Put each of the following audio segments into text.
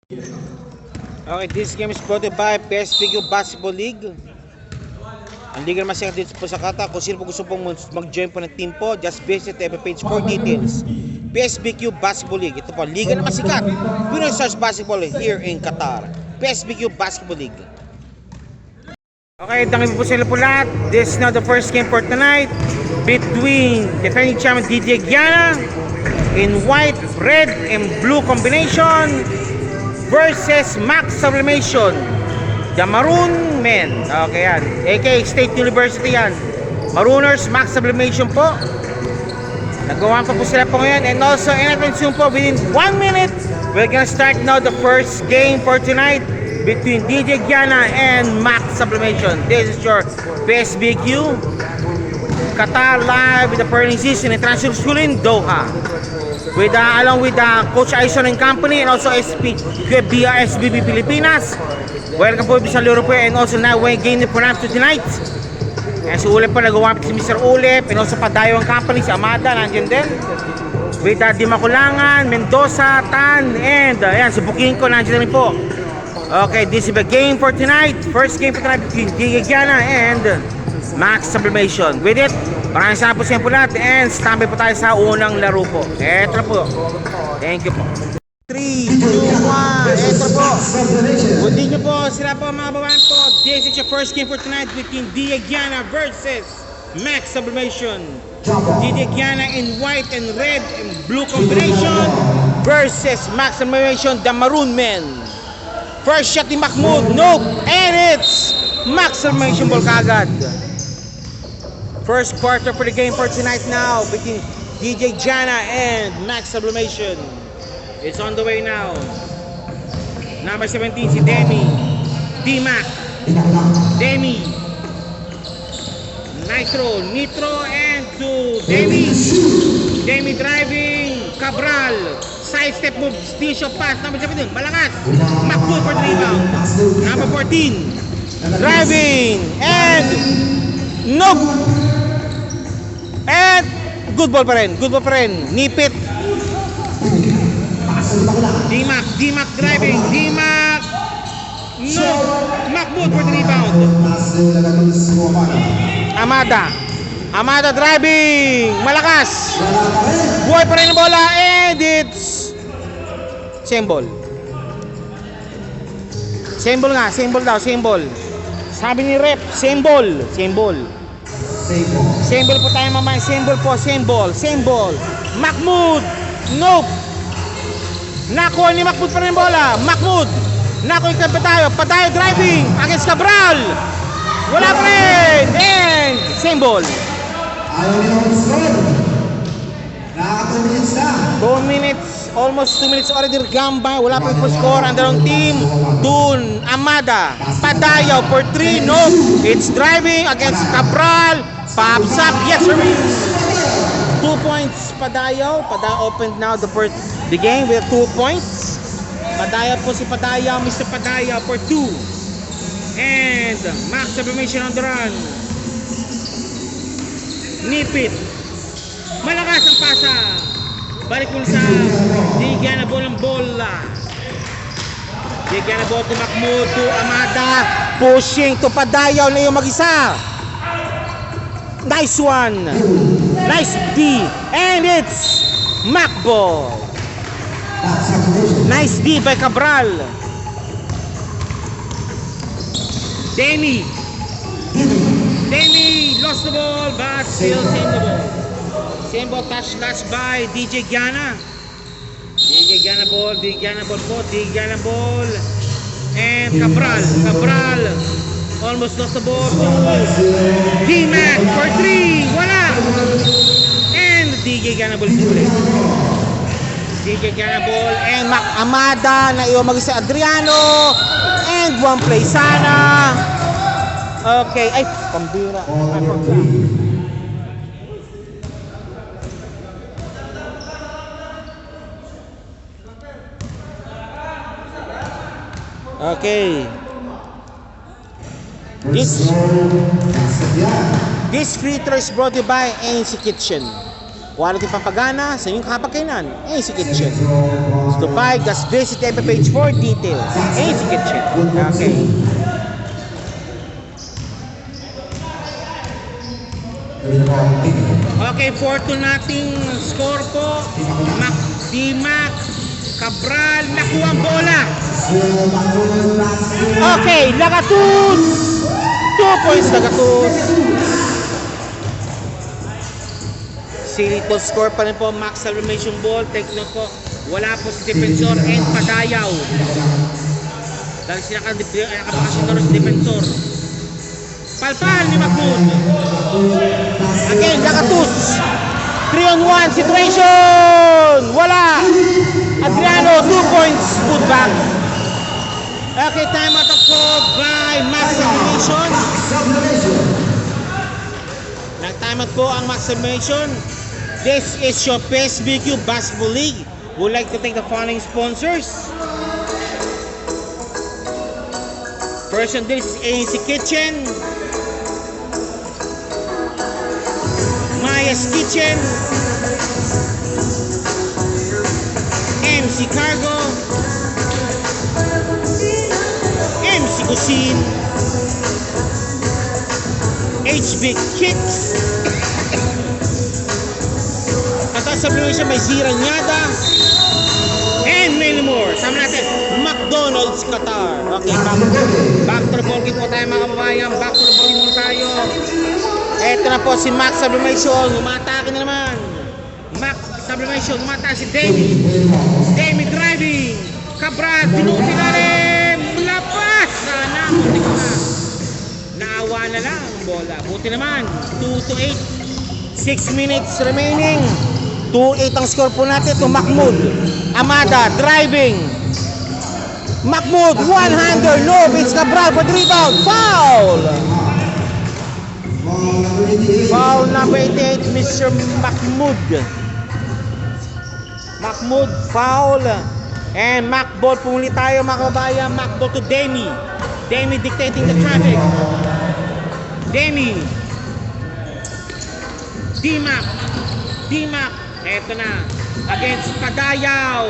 Okay, this game is brought to you by PSBQ Basketball League. Ang liga naman siya dito po sa kata. Kung sino po gusto pong mag-join po ng team po, just visit the page for details. PSBQ Basketball League. Ito po, liga naman sikat. Pinoy Stars Basketball here in Qatar. PSBQ Basketball League. Okay, dangin po sila po lahat. This is now the first game for tonight between defending champion DJ Giana in white, red, and blue combination versus Max Sublimation, the Maroon Men. Okay yan, aka State University yan. Marooners, Max Sublimation po. Nagawa pa po sila po ngayon. And also, anytime soon po, within 1 minute, we're gonna start now the first game for tonight between DJ Giana and Max Sublimation. This is your PSBQ Qatar live with the Pearling Season International School in Doha. With along with Coach Aison and company, and also SBB Pilipinas. Welcome po sa Luro po, and also now we're game po natin tonight. And si Ulep po nagawa si Mr. Ulep, and also Padayo ang company, si Amada nandiyan din. With Dimakulangan, Mendoza, Tan, and ayan, si Bukingko nandiyan rin po. Okay, this is the game for tonight. First game for tonight between Gigiana and Max Sublimation. With it, maraming salamat po sa inyo po lahat, and standby po tayo sa unang laro po. Eto na po. Thank you po. 3, 2, 1. Eto po. Kundi nyo po sila po mga babahan po. This is your first game for tonight between DJ Giana versus Max Sublimation. DJ Giana in white and red and blue combination versus Max Sublimation, the Maroon Men. First shot ni Mahmoud. Nope. And it's Max Sublimation ball kagad. First quarter for the game for tonight now between DJ Giana and Max Sublimation. It's on the way now. Number 17 si Demi. D-Mac. Demi. Nitro and to Demi. Demi driving. Cabral. Side step move. Steal shot pass. Number 17. Malakas. Mahmoud for the rebound. Number 14. Driving. And nope. And good ball pa rin. Good ball pa rin. Nipit. D-Mac driving. D-Mac. No. Mahmoud for the rebound. Amada driving. Malakas. Buhay pa rin ang bola. And it's same ball. Same ball nga. Same ball daw. Same ball. Sabi ni Rep, same ball. Same ball. Same ball po tayo mamaya. Same ball po. Same ball. Same ball. Mahmoud. Nope. Nakuha ni Mahmoud pa rin bola. Mahmoud. Nakuha yung Padayo. Padayo driving against Cabral. Wala pa rin. And same ball. 2 minutes. Almost 2 minutes already gone by. Wala pa yung score. Ang dalawang team. Dun. Amada. Padayo for 3. Nope. It's driving against Cabral. Pops up. Yes, sir. 2 points. Padayo. Padayo opened now the game with 2 points. Padayo po si Padayo. Mr. Padayo for 2. And Max Sublimation on the run. Nipit. Malakas ang pasa. Balik mo sa Gigiana ball ang bola. Gigiana ball to Mahmoud to Amada. Pushing to Padayo na yung mag-isa. Nice one. Nice D. And it's Macball. Nice D by Cabral. Demi lost the ball but still same the ball. Same ball touch by DJ Giana. DJ Giana ball po. DJ Giana ball. And Cabral almost lost the ball to D-Mac for 3. Wala. And DJ Giana ball ulit. DJ Giana ball and Amada na iyo mag-isa Adriano. And one play sana. Okay. Ay, pambira. Okay. This free throw is brought to you by ANC Kitchen. Quality pampagana sa inyong kapagkainan. AC Kitchen. So to buy, just visit FB page for details. AC Kitchen. Okay. Okay, for to nating score po, Dimac Cabral, nakuha ang bola. Okay, Lagatus. 2 points Lagatus. Silito score pa rin po, Max Salvation Ball. Take note po, wala po si Defensor and Padayaw. Dahil sila nakabakasyon na rin si Defensor. Palpal ni Macmood. Again, Lagatus. 3-on-1 situation. Wala. Adriano, 2 points. Put back. Okay, time out po by Max Salvation. Nag-time out po ang Max Salvation. This is your PSBQ Basketball League. Would like to thank the following sponsors. First on this is AC Kitchen, Maya's Kitchen, MC Cargo, MC Cuisine, HB Kicks, Sublimation may Ziranyada, and many more. Sama natin, McDonald's Qatar. Okay, back to the ball game po tayo mga kababayan. Back to the ball game muna tayo. Eto na po si Max Sublimation. Umatake na naman. Max Sublimation, umatake si Demi. Demi driving. Cabral, pinuti na rin. Lapas! Sana, buti ko na. Naawa na lang ang bola. Buti naman. 2-8. 6 minutes remaining. 2-8 ang score po natin to Macmood. Amada driving. Macmood, one-hander, no beats Cabral for the rebound. Foul! Foul number 88, Mr. Macmood. Macmood, foul. And Macball, pumuli tayo mga kabayan. Macball to Demi. Demi dictating the traffic. Demi. Dimac. Eto na. Against Padayaw.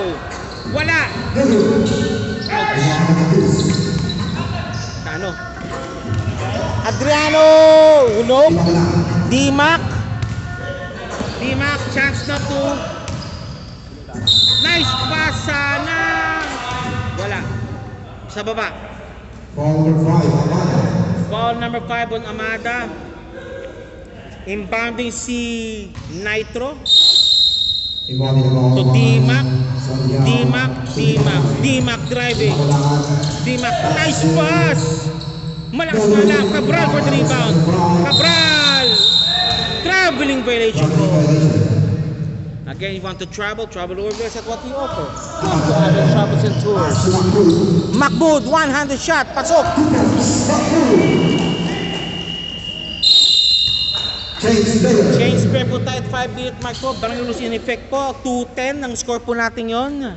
Wala. Ouch. Ano? Adriano. Ulog. Dimac. Chance na to. Nice pass sana. Wala. Sa baba. Ball number 5 on Amada. Inbounding si Nitro. To Dimac driving. Dimac, nice pass. Malakas na lang. Cabral for the rebound. Cabral. Traveling violation. Again, you want to travel orders at what we offer. Come to Avel Travels and Tours. Macmood, one-handed shot. Pasok. Change spare po tayo at 5-minute mark po. Barangay lose in effect po. 2-10 ang score po natin yon.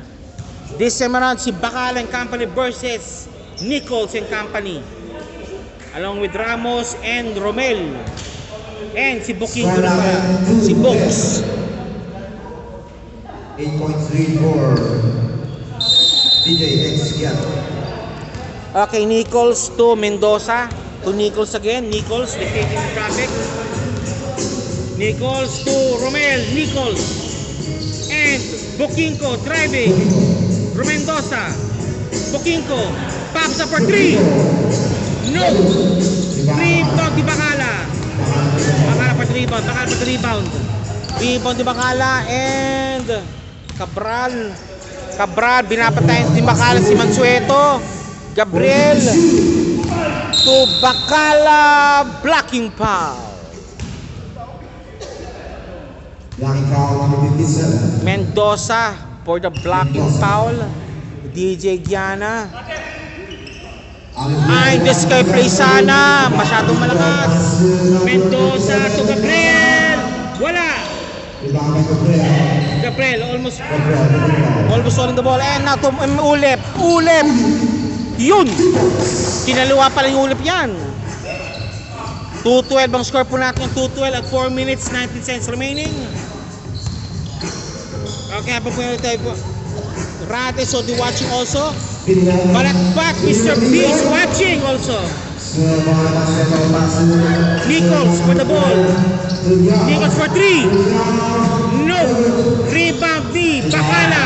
This time around si Bacala and Company versus Nichols and Company. Along with Ramos and Romel. And si Booking ko na pa. Si Books. 8.3 for DJ X. Okay, Nichols to Mendoza. To Nichols again. Nichols dictating the traffic. Nichols to Romel. Nichols and Bokinko driving. Romendoza. Bokinko pops up for 3. No. Rebound di Bacala. Bacala for 3 rebound. Bacala for 3 rebound. Rebound di Bacala and Cabral. Binapatayan di Bacala si Mansueto. Gabriel to Bacala, blocking foul. Mendoza for the blocking foul. DJ Giana. Ay, this guy play sana. Masyadong malakas. Mendoza to Gabriel. Wala. Gabriel almost holding the ball. And now to Ulep. Yun. Kinaluwa pala yung Ulep yan. 2-12 ang score po natin. 2-12 at 4 minutes 19 seconds remaining. Okay, habang po tayo po. Rate, so they watching also. Balatbat, Mr. B is watching also. Nichols for the ball. Nichols for 3. No. Rebound B. Bacala.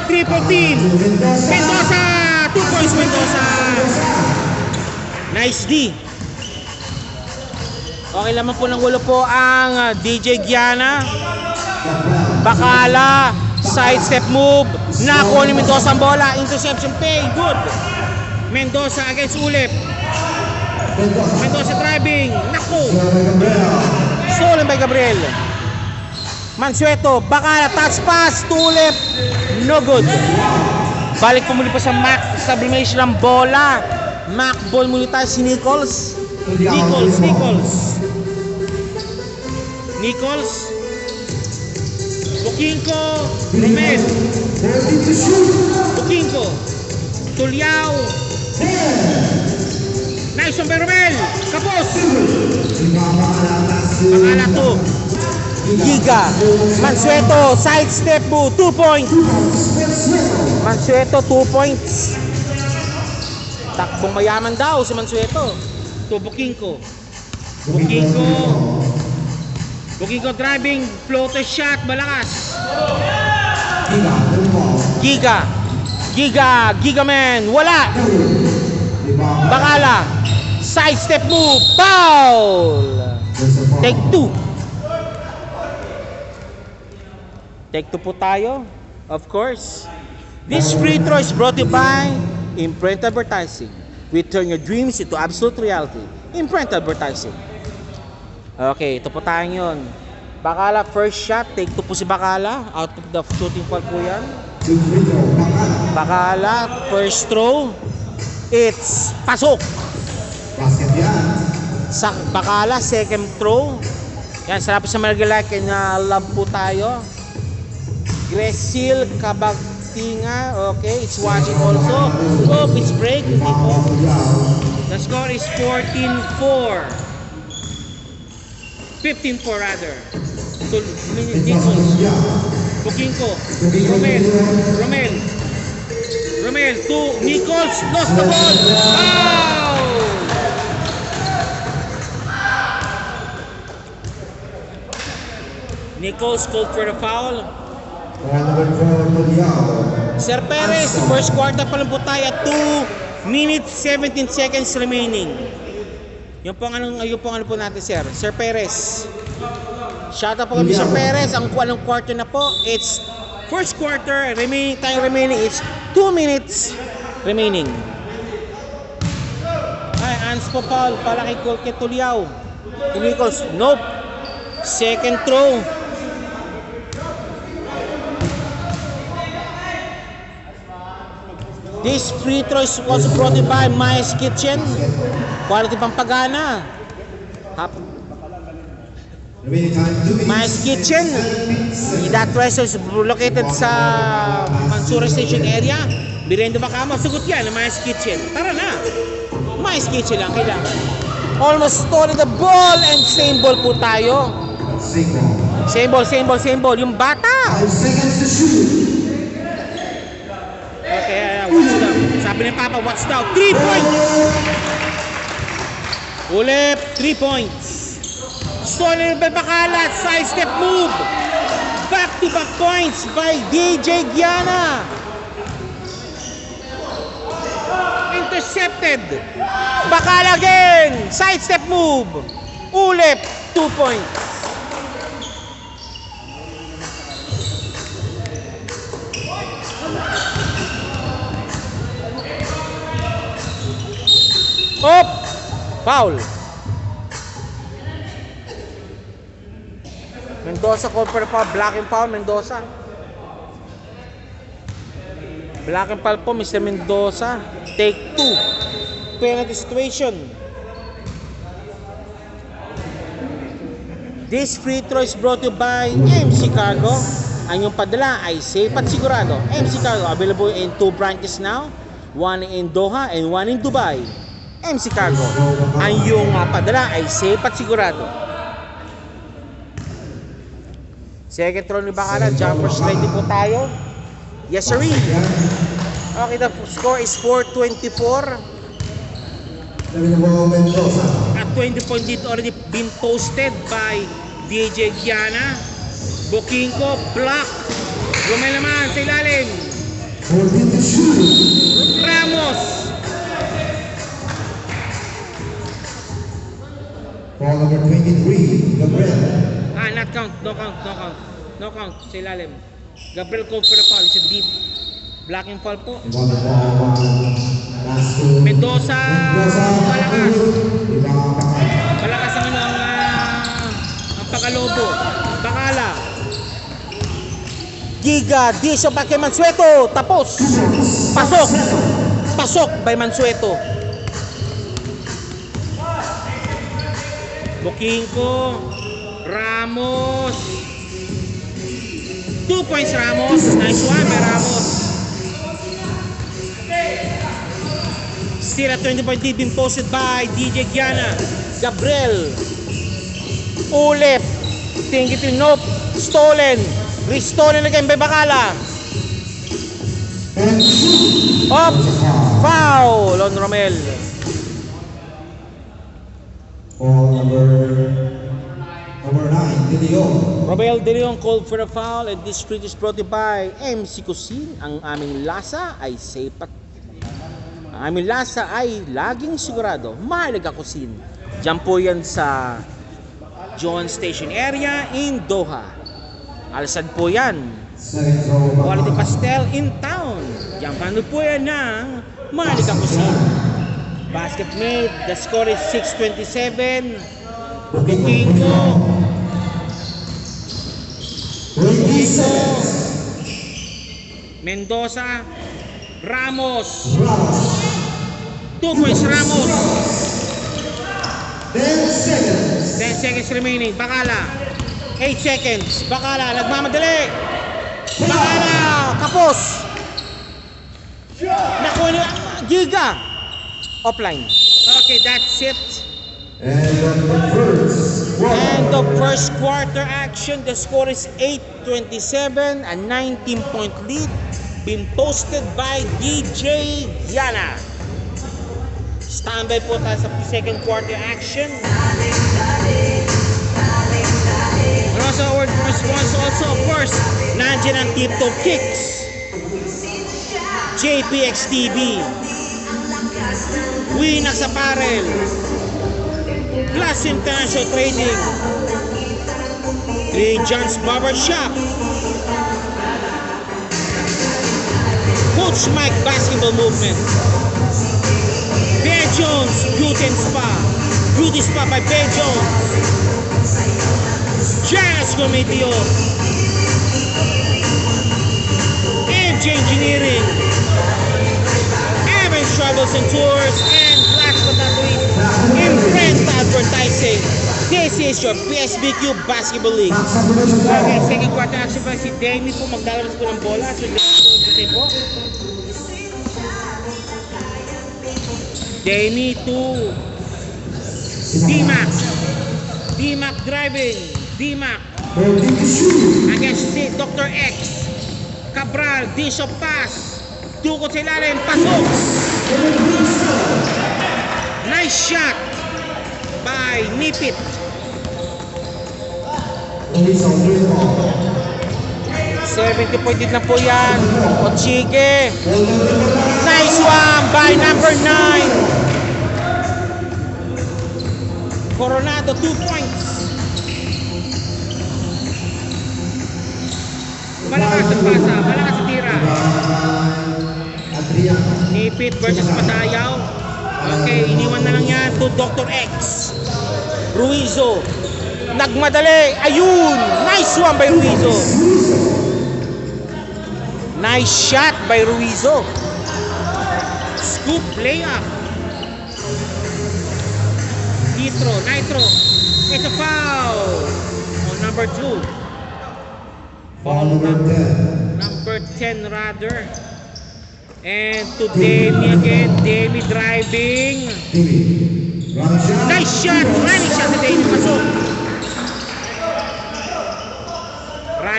Triple team. Mendoza. 2 points Mendoza. Nice D. Okay naman po ng ulo po ang DJ Giana. Bacala. Side step move. Nakuha ni Mendoza ang bola. Interception pay. Good. Mendoza against Ulip. Mendoza driving. Naku. Stolen by Gabriel. Mansueto. Bacala. Touch pass. To Ulip. No good. Balik po muli pa sa Mac. Sublimation ng bola. Mac ball muli tayo si Nichols. Nichols. Bukinko. Romel. Bukinko. Tuliao. Nice on by Romel. Kapos. Bacala to. Giga. Mansueto. Side step move. 2 points. Mansueto 2 points. Takbong mayaman daw si Mansueto. To Bukinko. Bukinko driving. Floater shot. Malakas. Giga man. Wala. Bacala. Side step move. Foul. Take 2. Take 2 po tayo. Of course. This free throw is brought to you by Imprint Advertising. We turn your dreams into absolute reality. Imprint Advertising. Okay, ito po tayo yun. Bacala first shot. Take 2 po si Bacala. Out of the shooting foul po yan. Bacala first throw. It's pasok. Bacala second throw. Yan, sarap sa Margilak and love po tayo. Gresil Kabagtinga. Okay, it's watching also. Oh, it's break. The score is 14-4. 15-4 rather. So, Nichols. Bukinko. Romel to Nichols. Lost the ball. Foul! Nichols called for the foul. Sir Perez, first quarter pa lang po tayo at 2 minutes 17 seconds remaining. Yung po ano po natin, sir. Sir Perez. Shout out po kami Sir Perez. Ang anong quarter na po? It's first quarter. Time remaining is 2 minutes remaining. Ay, Ans po foul. Para kay Tuliao. Nichols, nope. Second throw. This free throw is also brought in by Maya's Kitchen. Quality Pampagana. Maya's Kitchen. That restaurant is located sa Mansura Station area. Birendo Bacamo. Sugot yan, Maya's Kitchen. Tara na. Maya's Kitchen lang kailangan. Almost stolen the ball and same ball po tayo. Same ball. Yung bata. 5 seconds to shoot. Okay, watch down. Sabi ni Papa, watch down. 3 points! Ulip, 3 points. Stolen by Bacala, side step move. Back-to-back points by DJ Giana. Intercepted. Bacala again. Side step move. Ulip, 2 points. Op! Foul. Mendoza called for the foul. Black and foul, Mendoza. Black and foul po, Mr. Mendoza. Take 2. Penalty situation. This free throw is brought to you by MC Cargo. Ang yung padala ay safe at sigurado. MC Cargo available in 2 branches now. One in Doha and one in Dubai. MC Cargo. Ang yung padala ay safe at sigurado. Second throw ni Bacala. Jumpers ready po tayo. Yes, sir. Okay, the score is 4-24. Mendoza. At 20-point lead already been posted by DJ Giana. Bokinko, block. Romel naman sa ilalim. Ramos. Ball number 23, Gabriel. Not count. No count. No count. No count sa ilalim. Gabriel called for the foul. It's a deep blocking foul po. Mendoza. Malakas. Malakas ang ang Pagalobo. Bacala. Giga, Disho back kay Mansueto. Tapos. Pasok. Pasok by Mansueto. Bokinko. Ramos. 2 points Ramos. Nice one by Ramos. Still at 20-point lead been posted by DJ Giana. Gabriel. Ulit. Tinggitin, nope. Stolen. Restolen again by Bacala. Up. Foul on Romel. Ball number 9, De Leon. Romel De Leon called for the foul, and this street is brought to you by MC Cuisine. Ang aming lasa ay safe at ang aming lasa ay laging sigurado. Mahalaga Cuisine. Diyan po yan sa John Station area in Doha. Alasan po yan. Second throw, Quality Pastel in town. Diyan pa po yan ng Mahalaga Cuisine. Basket made. The score is 6-27. Bokinko. 27. Mendoza. Ramos. 2 points Ramos. 10 seconds. 10 seconds remaining. Bacala. 8 seconds. Bacala. Nagmamadali. Bacala. Kapos. Nakuha ni Giga. Offline. Okay, that's it. And the first quarter action. The score is 8-27. A 19-point lead. Been posted by DJ Giana. Standby po tayo sa second quarter action. And also our response also, of course, nandiyan ang Tip Top Kicks, JPX TV, Winax Apparel, Plus International Trading, Three John's Barber Shop, Coach Mike Basketball Movement, Bear Jones Beauty and Spa, Beauty Spa by Bear Jones, Jazz Cometio, MJ Engineering, Evans Travels and Tours, and last but not least, Imprint Advertising. This is your PSBQ Basketball League. Okay, second quarter action pa si Demi po maglalabas po ng bola. So, po. Demi to D-Mac. D-Mac driving. D-Mac against Dr. X. Cabral, dish of pass. Dukot sa ilalim, pasok. Nice shot by Nipit. 70-point lead na po yan. Ochige. Nice one by number 9. Coronado, 2 points. Malakas ang pasa, malakas ang tira. Nipit versus Masayaw. Okay, iniwan na lang yan to Dr. X. Ruizo. Nagmadali. Ayun! Nice one by Ruizo. Nice shot by Ruizo. Scoop layup. Nitro. It's a foul. On number 2. Foul number 10 rather. And to Demi again. Demi driving. Nice shot. Running shot to Demi. Pasok.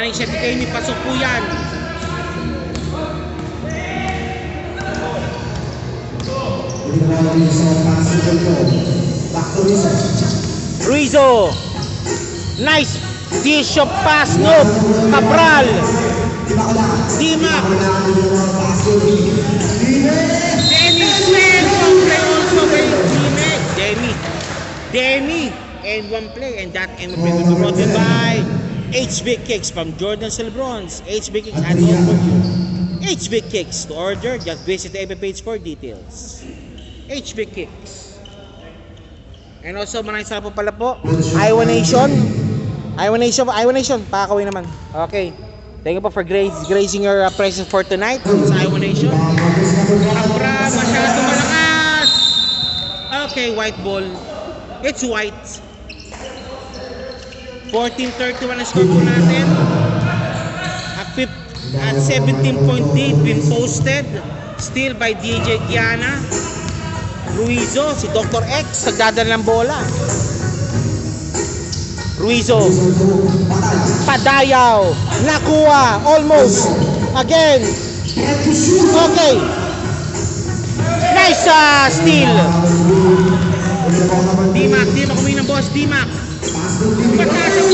Running shot ni Amy, pasok po yan. Ruizo. Nice Bishop pass, no. Cabral. Dimac. Demi Sven. One play also by Demi. And one play. And that end will be brought in by HB Kicks from Jordan Celebrons. HB Kicks and all for you. HB Kicks. To order, just visit the FB page for details. HB Kicks. And also, maraming salamat po pala po. Iowa Nation, pakakawin naman. Okay. Thank you po for gracing your presence for tonight. Sa Iowa Nation. Abra, masyado malakas. Okay, white ball. It's white. 14-31 ang score po natin. At 17-point lead been posted. Still by DJ Giana. Ruizo, si Dr. X, nagdadala ng bola. Ruizo. Padayaw. Nakuha. Almost. Again. Okay. Nice steal. Dimac kumingin ng boss. Dimac. Pataas ang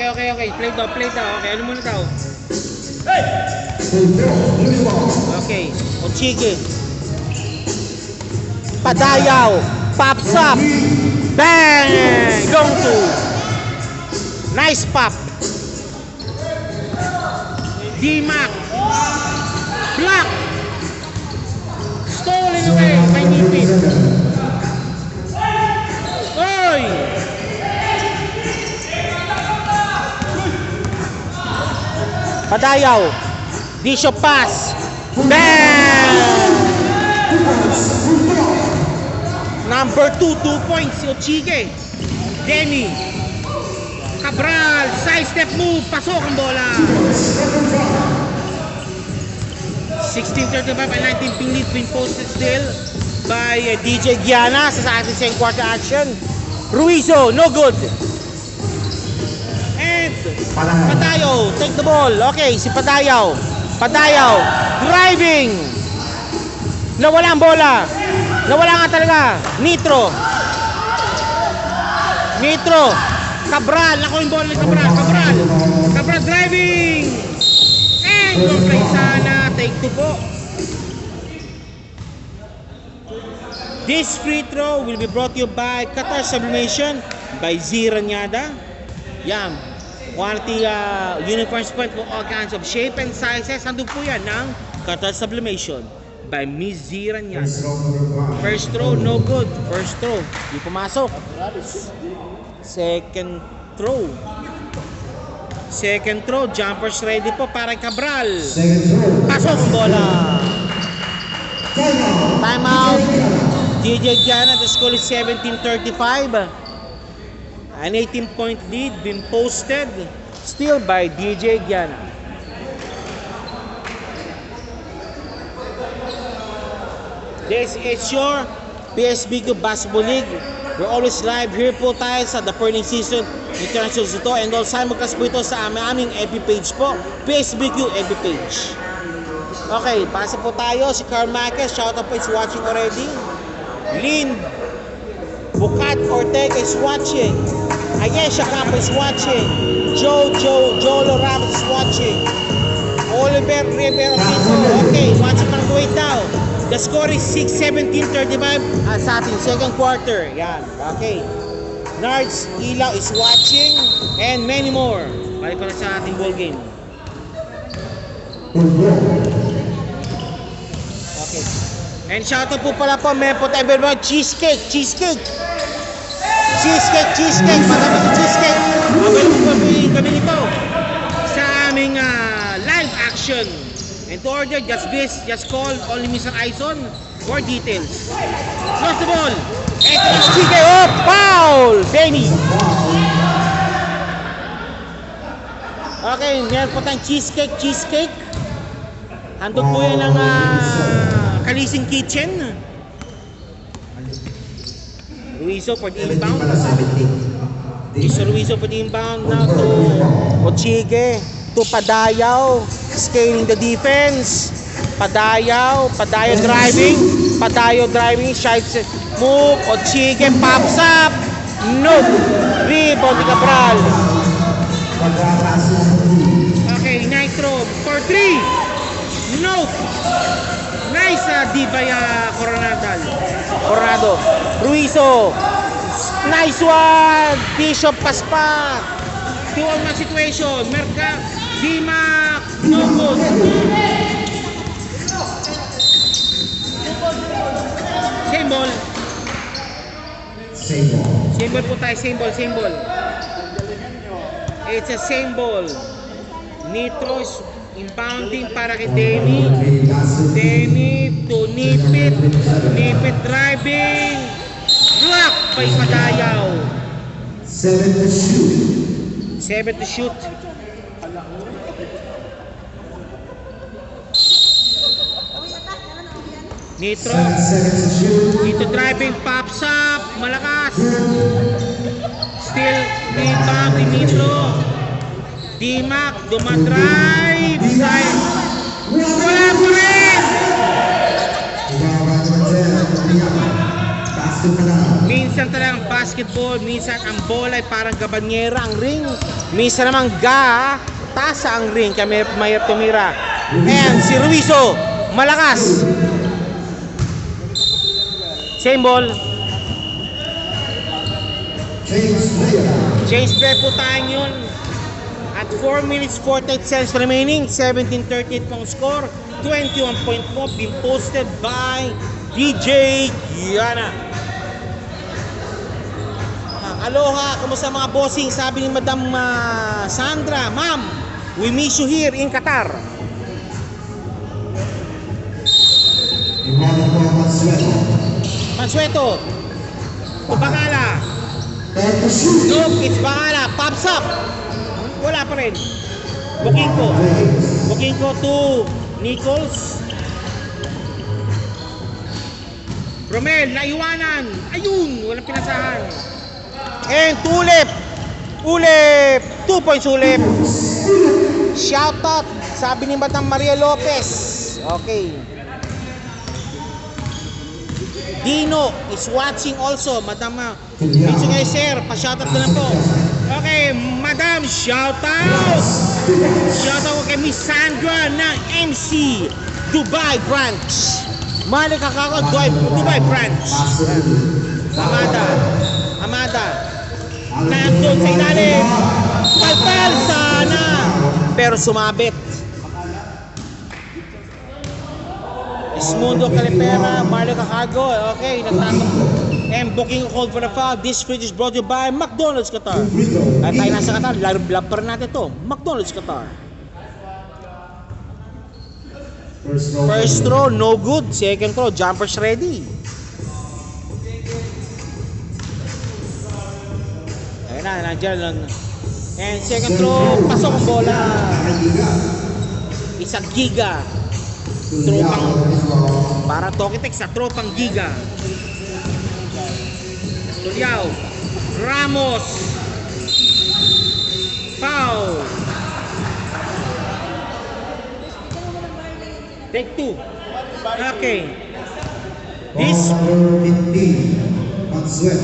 Okay. Play daw. Okay, ano muna daw? Okay, Ochige. Padayaw. Pops up. Bang! Long two. Nice pop. Dimac. Block. Stolen away by Nipit. Oy! Padayaw. Bishop pass. Bang! Number 2 points si Ochige. Demi. Cabral. Side step move. Pasok ang bola. 16-35 and 19 lead being posted still by DJ Giana sa ating second quarter action. Ruizo. No good. Padayaw, take the ball. Okay, si Padayaw. Driving. Nawala ang bola. Nawala nga talaga. Nitro. Cabral. Naku yung bola ni Cabral. Cabral driving. And good play sana. Take two po. This free throw will be brought to you by Qatar Sublimation by Ziranyada. Yan. Quality uniforms point for all kinds of shape and sizes. Nandun po yan ng Qatar Sublimation by Miss Ziranyada. First throw, no good. First throw, di pumasok. Second throw, jumpers ready po para Cabral. Pasok ang bola. Time out. DJ Giana, the score is 17-35. An 18-point lead been posted still by DJ Giana. This is your PSBQ Basketball League. We're always live here po tayo sa The Burning Season International Zuto, and all simulcast po ito sa aming FB page po, PSBQ FB page. Okay, pasa po tayo. Si Carl Marquez, shoutout po, is watching already. Lynn Bukat Ortega is watching. Ayesha Campo is watching. Joe Ramos is watching. Oliver Rivera Quito. Okay, watching from Kuwait now. The score is 6-17-35 sa ating second quarter. Yan, okay. Nards Ilaw is watching and many more. Balik pa na sa ating ball game. Okay. And shoutout po pala po, meron po tayo everyone, cheesecake. Marami po cheesecake. Available po kami nito sa aming live action. And to order, just call only Mr. Aison for details. Lost the ball. Ito is cheesecake. Oh, foul! Benny. Okay, meron po tayong cheesecake. Handog po yan ng Kalising Kitchen. Ruizo for the Seventeen inbound. para 17. Mr. Ruizo for the inbound. Now to Ochige. To Padayaw. Scaling the defense. Padayaw driving. Padayaw driving. Shites move. Ochige pops up. Nope. Rebound ni Cabral. Okay, Nitro for 3. Nope. Nice Divaya Coronado. Ruizo. Nice one. Bishop Paspa. 2-on-1 situation. Merca. Dimac. No good. Same ball. Same ball. Same ball po tayo. Same ball. It's a same ball. Nitros inbounding para kay Denny. Denny to Nipit. Nipit driving. Block by Padayaw. 7 to shoot. 7 to shoot. Nitro. 7 seconds to shoot. Nitro driving. Pops up. Malakas. Still rebound ni Nitro. Dimac. Dumadrive. Wala pa rin. Minsan talagang basketball, minsan ang bola ay parang gabanyera ang ring. Minsan naman tasa ang ring, kaya mahirap tumira. And si Ruizo, malakas. Same ball. Change play po tayo yun. At 4 minutes 48 seconds remaining, 17-38 pong score. 21 point po, being posted by DJ Giana. Aloha, kamusta mga bossing? Sabi ni Madam Sandra, Ma'am, we miss you here in Qatar. Mansueto. O Bacala. Nope, it's Bacala. Pops up. Wala pa rin. Booking ko to Nichols. Romel, naiwanan. Ayun, walang pinasahan. And Ulip. 2 points Ulip. Shout out, sabi ni Madam Maria Lopez. Okay. Dino is watching also. Madam, pinso kayo sir, pa-shoutout na lang po. Okay, Madam, shoutout! Shoutout kay Miss Sandra ng MC Dubai Branch. Malika kako, Dubai Branch. Amada. Nandun sa ilalim. Palpal sana. Pero sumabit. Esmundo Calipera, Marlon Cacargo, okay, nagtatong. And booking a call for the foul. This fridge is brought to you by McDonald's Qatar. At tayo nasa Qatar, love pa rin natin ito. McDonald's Qatar. First throw, no good. Second throw, jumpers ready. Ayun na, nandiyan lang. And second throw, pasok ang bola. Isang giga. Tropang, para Tokitex sa tropang giga. Tuliao, Ramos, foul. Take 2. Okay. This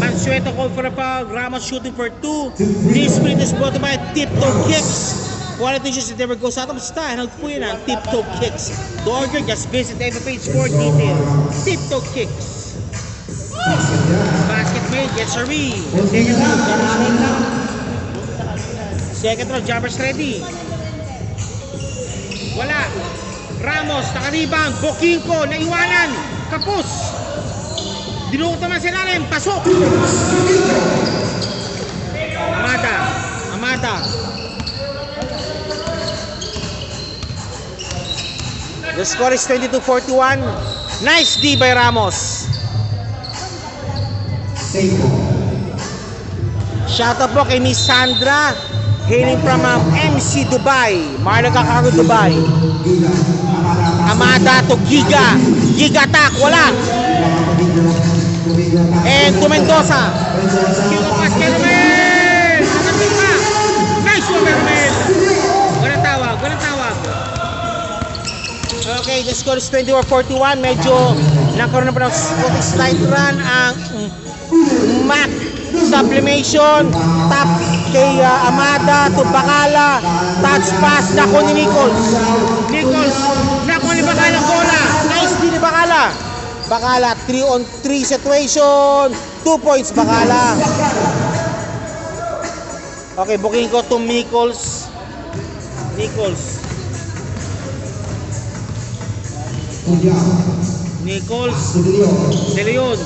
Mansueto called for a foul. Ramos shooting for 2. This sprint is brought by Tiptoe Kicks. Quality shoes that never goes out of style. Help po yun ang Tiptoe Kicks. To order, just visit every page for details. Tiptoe Kicks. Basket made, yes sirree. Second row, jumpers ready. Wala. Ramos, naka-rebound. Bokinko, naiwanan. Kapus. Dinukot naman sa ilalim. Pasok. Amada. The score is 22-41. Nice D by Ramos. Shout out po kay Miss Sandra, hailing from MC Dubai, Marlon Cacargo Dubai. Amada to Giga attack, wala. And to Mendoza. King of pass kay Romel. Nakating pa. Nice one, Romel. Walang tawag. Okay, the score is 24-41. Medyo nagkaroon na pa ng slight run ang Mac sublimation. Tap kay Amada to Bacala. Touch pass. Nako ni Nichols. Nako ni Bacala bola. Nice din ni Bacala. Bacala 3-on-3 situation. 2 points Bacala. Okay, booking ko to Nichols. De Leon.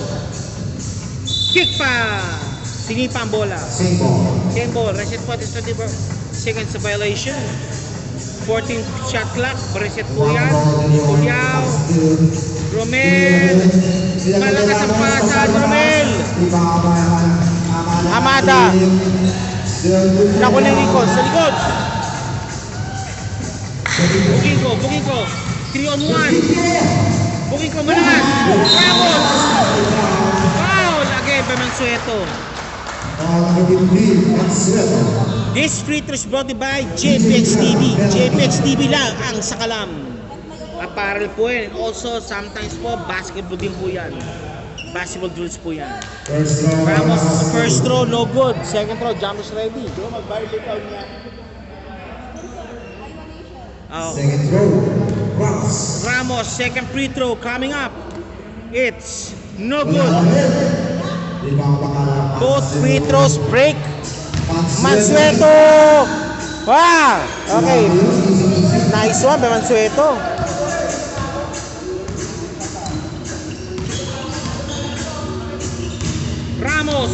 Kick pa. Sinipa ang bola. Same ball. Reset po at 20 seconds sa violation. 14 shot clock. Reset po yan. Juliao. Romel. Malakas ang pasa. Romel. Amada. Naku na Nichols. Sa likod. Booking ko. 3-on-1. Booking ko malakas. Ramos. Foul. Again pa Mansueto. This free throw is brought to you by JPX TV. JPX TV lang ang sakalam. Apparel po yan. And also, sometimes po, basketball din po yan. Basketball drills po yan. Ramos, first throw, no good. Second throw, jump is ready. Second throw, Ramos, second free throw coming up. It's no good. Both free throws break. Mansueto! Wow! Okay. Nice one by Mansueto. Ramos.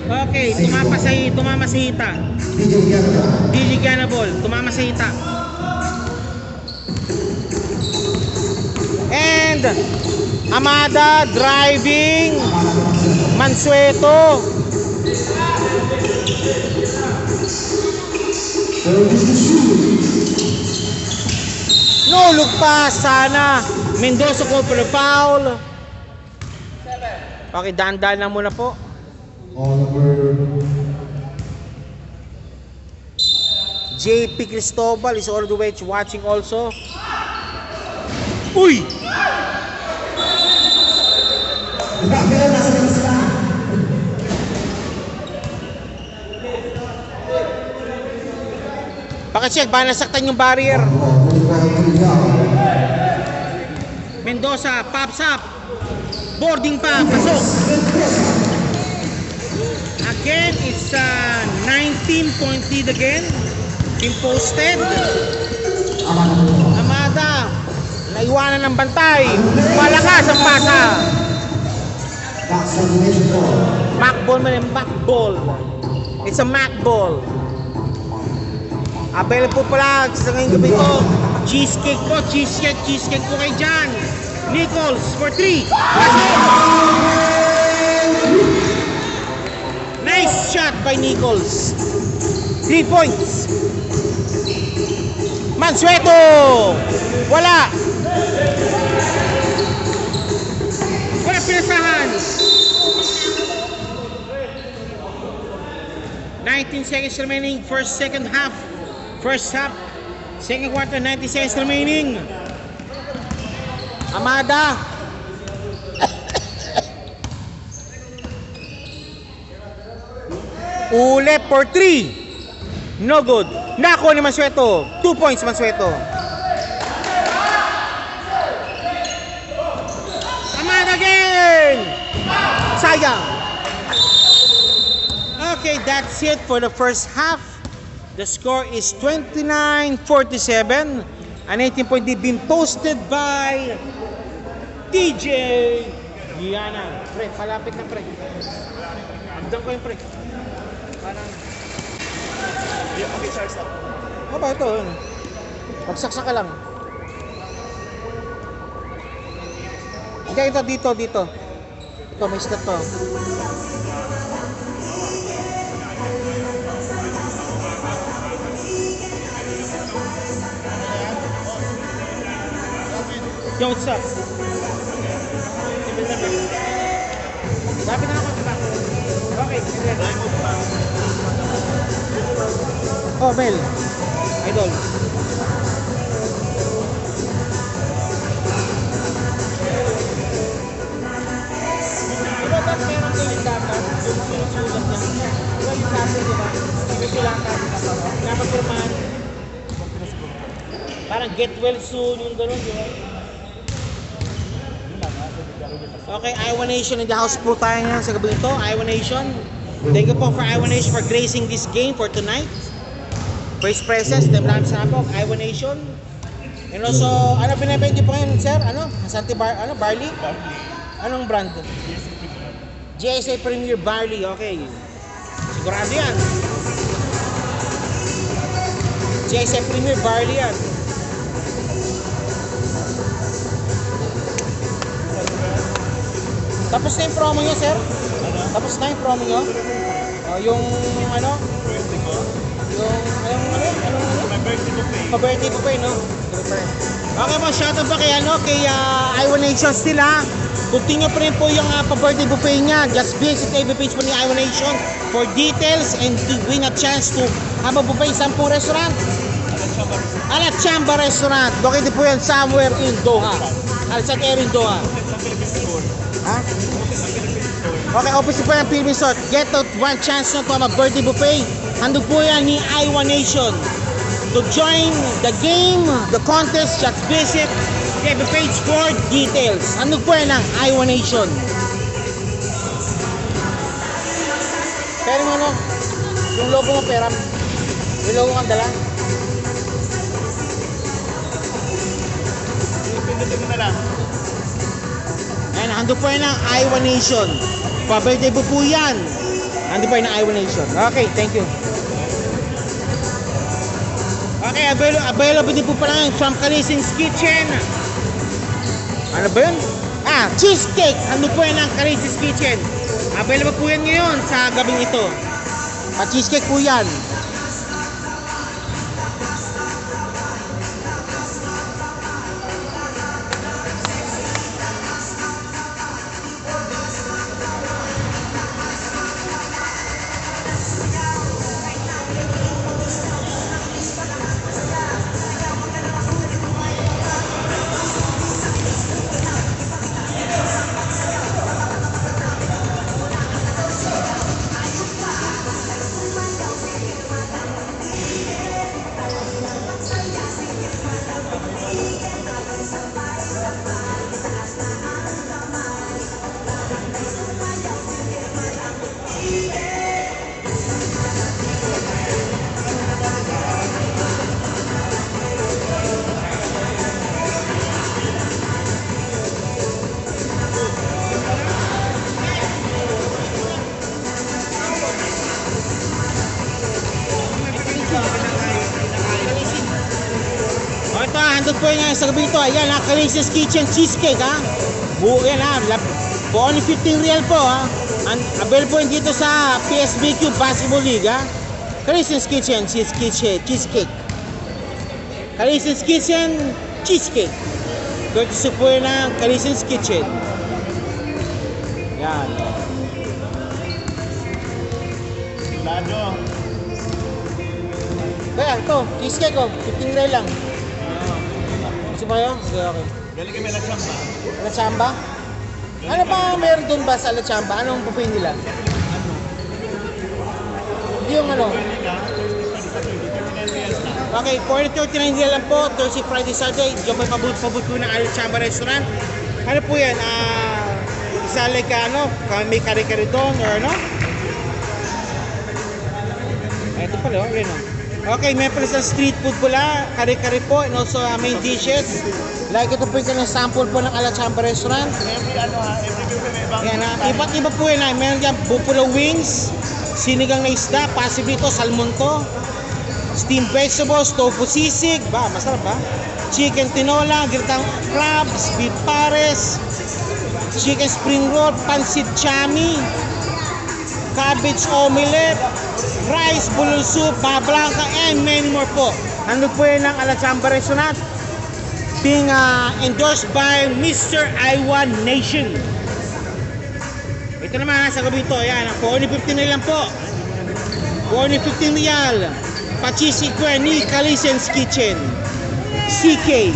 Okay, tumama sa hita. DJ Giana ball, tumama sa hita. And Amada driving. Mansueto. No look pa sana. Mendoza called for the foul. Okay, dahan-dahan lang muna po. JP Cristobal is all the way watching also. Uy! Pakicheck, baka nasaktan yung barrier. Mendoza, pops up. Boarding pa, pasok. Again, it's 19-point lead again. Team posted. Amada, naiwanan ng bantay. Malakas ang pasa. Mac ball man yung Mac ball. It's a Mac ball. Available pala sa ngayong gabi ko. Cheesecake po kay John. Nichols for 3. Nice shot by Nichols. 3 points. Mansueto. Wala pinasahan. 19 seconds remaining. Second half. Second quarter, 90 seconds remaining. Amada. Ule for 3. No good. Nako ni Mansueto. 2 points Mansueto. Amada again. Sayang. Okay, that's it for the first half. The score is 29-47. An 18-point lead being posted by DJ Giana. Pre, palapit na pre. Amdan ko yung pre. Parang... Okay, charge up. O ba ito? Magsaksa ka lang. Hindi, ito dito. Ito, may step to. Yo, what's up? Okay, oh, Mel. Idol. Diba ba't meron kayong dapat yung sinusulat niya? Diba yung sabi, diba? May sulatan dapat formahan. Parang get well soon, yung gano'n, diba? Okay, Iowa Nation in the house po tayo ngayon sa gabi ito. Iowa Nation. Thank you po for Iowa Nation for gracing this game for tonight. First presence, maraming salamat po, Iowa Nation. And also, ano binibenta po ngayon, sir? Ano? Barley? Anong brand? GSA Premier Barley, okay. Sigurado yan. GSA Premier Barley yan. Tapos na yung promo nyo, sir? Tapos na yung promo nyo? Yung ano? Yung pa-birthday po pa no? Okay po, shoutout pa kay Iowa Nation still ha. Continue pa rin po yung pa-birthday buffet niya. Just visit FB page po ni Iowa Nation for details and to win a chance to have a buffet sa 10 restaurant. Alachamba Restaurant. Located po yan somewhere in Doha. Alsat Air in Doha. Ha? Okay, office po ng Philippine Resort. Get out one chance na to have a birthday buffet. Handog po yan ni Iowa Nation. To join the game, the contest, just visit the page for details. Handog po yan ng Iowa Nation. Pero mo ano, yung logo mo pera, yung logo kang dala. Pindutin mo na lang. Ayan, handog po yan ng Iowa Nation. Pa-birthday po po yan. Handog po yan ng Iowa Nation. Okay, thank you. Okay, available din po pala from Kalising's Kitchen. Ano ba yun? Cheesecake! Handog po yan ng Kalising's Kitchen. Available po yan ngayon sa gabing ito. Cheesecake po yan. Ito handog po yan sa gabi ito. Ayan Kalising's Kitchen Cheesecake ha. Buo yan ha. For only 15 real po ha. Available po dito sa PSBQ Basketball League ha. Kalising's Kitchen Cheesecake. Kalising's Kitchen Cheesecake. Courtesy po yan ng Kalising's Kitchen. Yan. Lado. Kaya ito, cheesecake oh. 15 real lang. Gusto ba yun? Okay. Galing kami nagsamba. Alachamba? Ano pa meron doon ba sa Alachamba? Anong buffet nila? Hindi yung ano? Okay, 40-39 real lang po. Thursday, Friday, Saturday. Diyan may pabut po ng Alachamba Restaurant. Ano po yan? Isa like may kare-kare doon or ano? Ito pala, yun o. Okay, may pala sa street food pala, kare-kare po, and also main dishes. Like ito po yung sample po ng Alachamba Restaurant. Every may ibang. Yan iba't iba po yan. Meron dyan buffalo wings, sinigang na isda, possibly ito, salmon to, steamed vegetables, tofu sisig, masarap ba? Chicken tinola, giritang crabs, beef pares, chicken spring roll, pancit chami, cabbage omelette, rice, bulol soup, blanca, and many more po. Ano po yan ng Alachamba Restaurant? Being endorsed by Mr. Iowa Nation. Ito naman sa gabi ito, ayan, 450 na lang po. 450 real. Pachisi ni Kalisen's Kitchen. CK.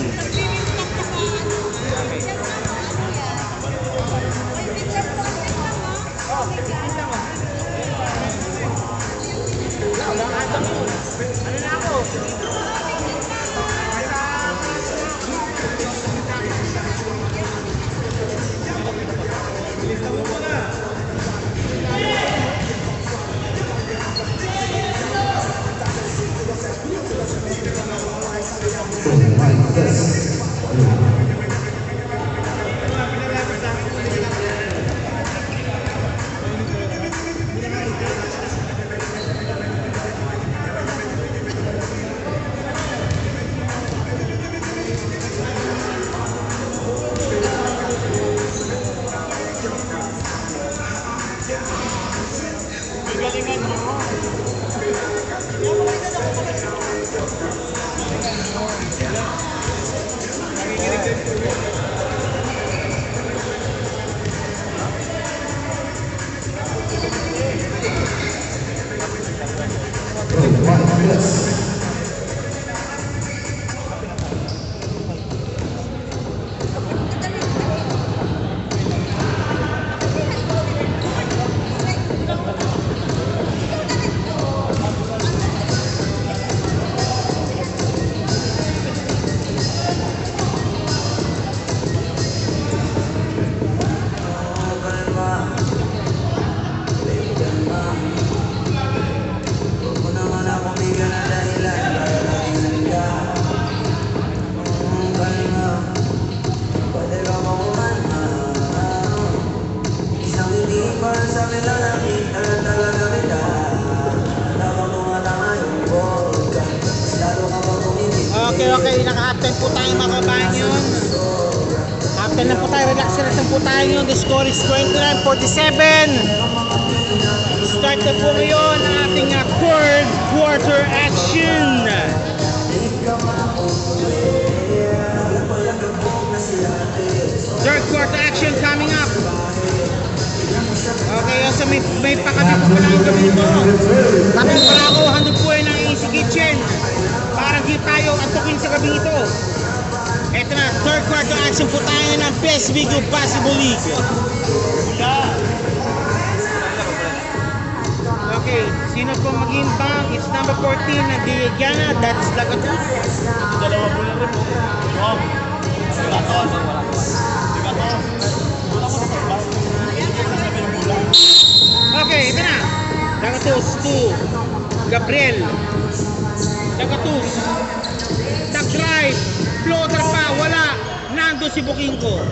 Galingan mo. Okay, naka-halftime po tayo mga kabayan. Halftime na po tayo, relax na po tayo. The score is 29-47. Start na po ngayon ang ating third quarter action. Third quarter action coming up. Okay, so may pakabit po lang ang gabi ito. Kapit pala ako, handog po ng Easy Kitchen. Parang di tayo antukin sa gabi ito. Ito na, third quarter action po tayo ng Best Video Basketball League. Okay, sino po mag-imbang? It's number 14 na Diagana, that's Lagatus. Dalawa po lang rin po. Oh. Sigaton. Sigaton. Wala ko sa ba? Okay, ito na. Lagatus to Gabriel. Lagatus. Nag-drive. Floater pa. Wala. Nando si Bukingko.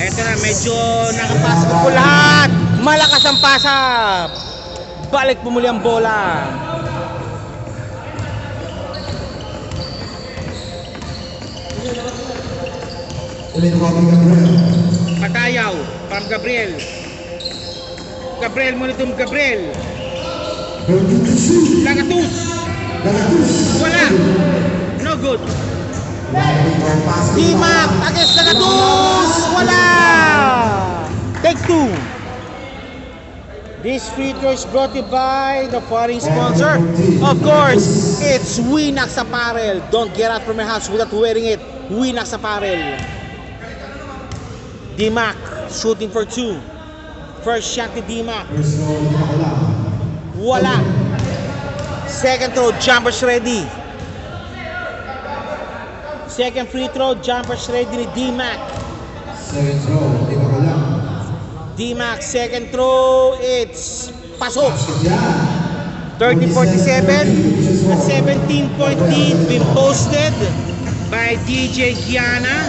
Ito na. Medyo nakapasok po lahat. Malakas ang pasap. Balik pumuli ang bola. Patayaw. From Gabriel. Gabriel Monitum Gabriel. Lagatus. Wala. No good. Dimac against Lagatus. Wala. Take two. This free throw is brought to you by the foreign sponsor. Of course, it's Winax Apparel. Don't get out from your house without wearing it. Winax Apparel. Dimac shooting for two. First shot ni Dimac. Wala. Second throw, jumpers ready. Second free throw, jumpers ready ni Dimac. Second throw, di ba ka lang? Dimac, second throw, it's pasok. 30-47. A 17-point lead been posted by DJ Giana.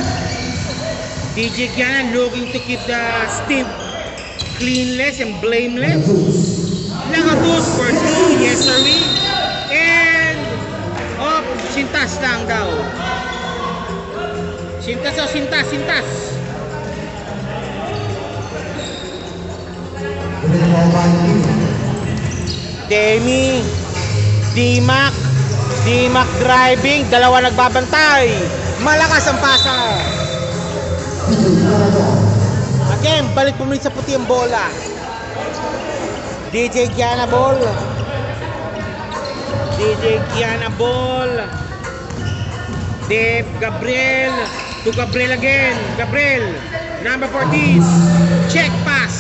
DJ Giana looking to keep the stint cleanless and blameless. Lagatus for two, yes sir. And sintas lang daw. Sintas o sintas, sintas. Demi, Dimac driving, dalawa nagbabantay. Malakas ang pasa. Again, balik pumilit sa puti ang bola. DJ Gianna ball. DJ Gianna ball. Dave Gabriel. To Gabriel again. Gabriel. Number 14. Check pass.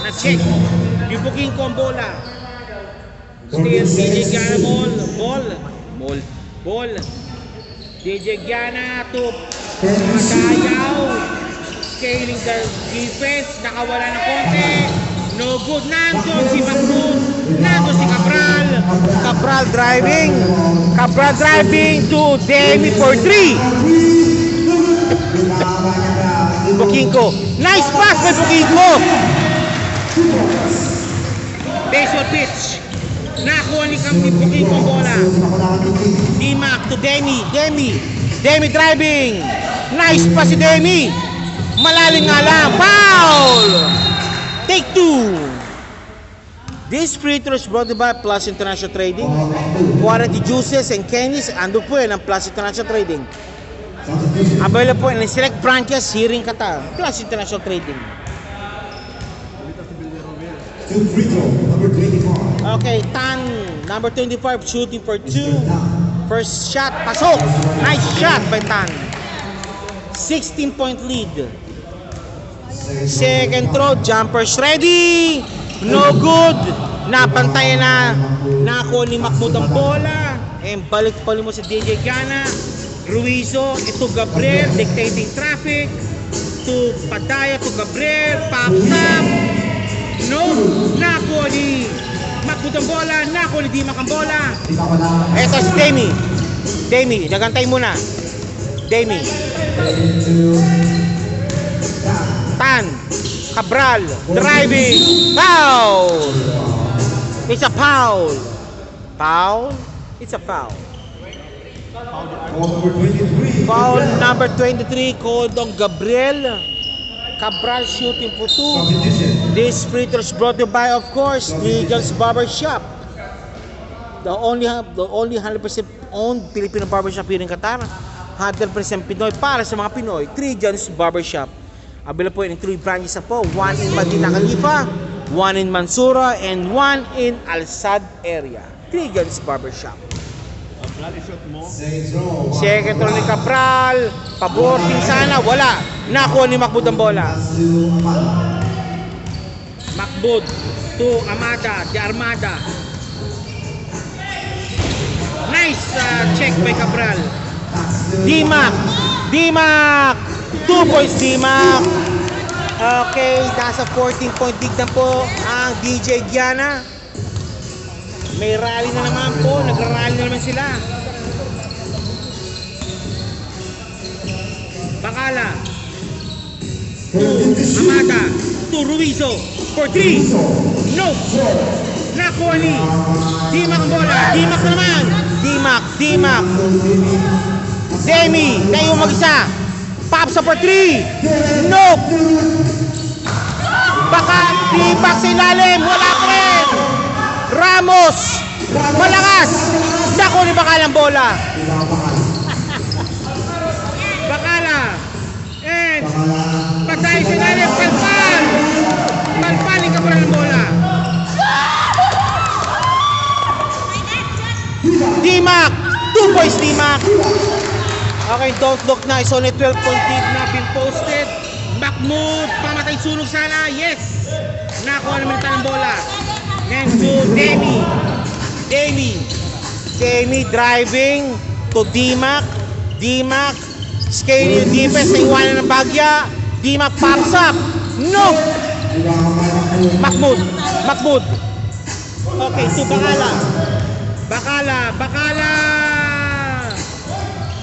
Na-check. Yung booking ko ang bola. Still DJ Gianna ball. Ball. Ball. Ball. DJ Gianna to Matayaw. Scaling the defense. Nakawala ng konti. No good. Nandun si Macron. Nandun si Cabral. Cabral driving. Cabral driving to Demi for 3. Bukinko. Nice pass by Bukinko. Baseball pitch. Nakuha ni Bukinko ang bola. D-Mac to Demi. Demi driving. Nice pass si Demi. Malalim nga lang. Foul! Take 2. This free throw is brought to you by Plus International Trading. Quality juices and candies. Ando po yan ang Plus International Trading. Available in select branches here in Qatar. Plus International Trading. Free throw, number 25. Okay, Tan, number 25, shooting for 2. First shot, pasok. Nice shot by Tan. 16-point lead. Second throw, jumpers ready. No good. Napantayan na. Nakuha ni Mahmoud ang bola. And balik pa mo sa DJ Gianna. Ruizo, ito Gabriel, dictating traffic. To Padaya, to Gabriel, pops up. No, nakuha ni Mahmoud ang bola. Nakuha ni Dimac ang bola. Ito si Demi, nagantay muna. Demi. Tan, Cabral, driving, foul! It's a foul. Foul? It's a foul. Foul number 23 called on Gabriel. Cabral shooting for 2. This free throw is brought to you by, of course, Eagles Barber Shop. The only 100% owned Filipino barbershop here in Qatar. 100% Pinoy para sa mga Pinoy. Eagles Barber Shop. Available in 3 branches na po. 1 in Madinah Khalifa, 1 in Mansura, and 1 in Al Sadd area. Eagles Barber Shop. Second throw ni Cabral. Paborting sana. Wala. Nakuha ni Mahmoud ang bola. Mahmoud to Amada. De Armada. Nice check by Cabral. Dimac. 2 points Dimac. Okay. Nasa 14-point lead na po ang DJ Gianna. May rally na naman po. Nagra-rally na naman sila. Bakala. To Amada. To Ruizo. For 3. No. Nakuha ni Dimac ang bola. Dimac na naman. Dimac. Demi. Tayo mag-isa. Pops up for 3. No. Baka Dimac sa ilalim. Wala pa rin. Ramos. Malakas. Nakuha ni Bakala ang bola. Bakala. And patay si Nane. Palpalin ka pa ng bola. Dimac. 2 points Dimac. Okay, don't look na. It's only 12-point lead na been posted. Mahmoud. Pamatay sunog sana. Yes. Nakuha naman ito ng bola. And to Demi driving to Dimac. Scaling yung defense na iwanan ng bagya. Dimac pops up. No! Mahmoud. Okay, to Bakala.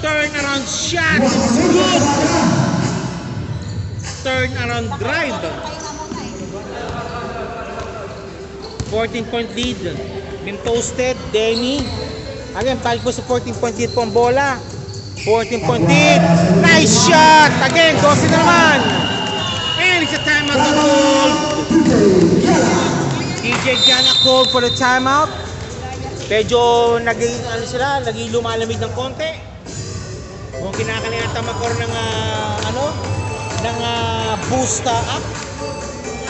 Turn around shot. Good. Turn around drive. 14-point lead. Been posted. Demi. Again, balik po sa 14-point lead po ang bola. 14-point lead. Nice shot. Again, 12 na naman. And it's a timeout to call. DJ Gianna called for the timeout. Medyo naging lumalamig ng konti. Kung kinakalimutan magkaroon ng boost up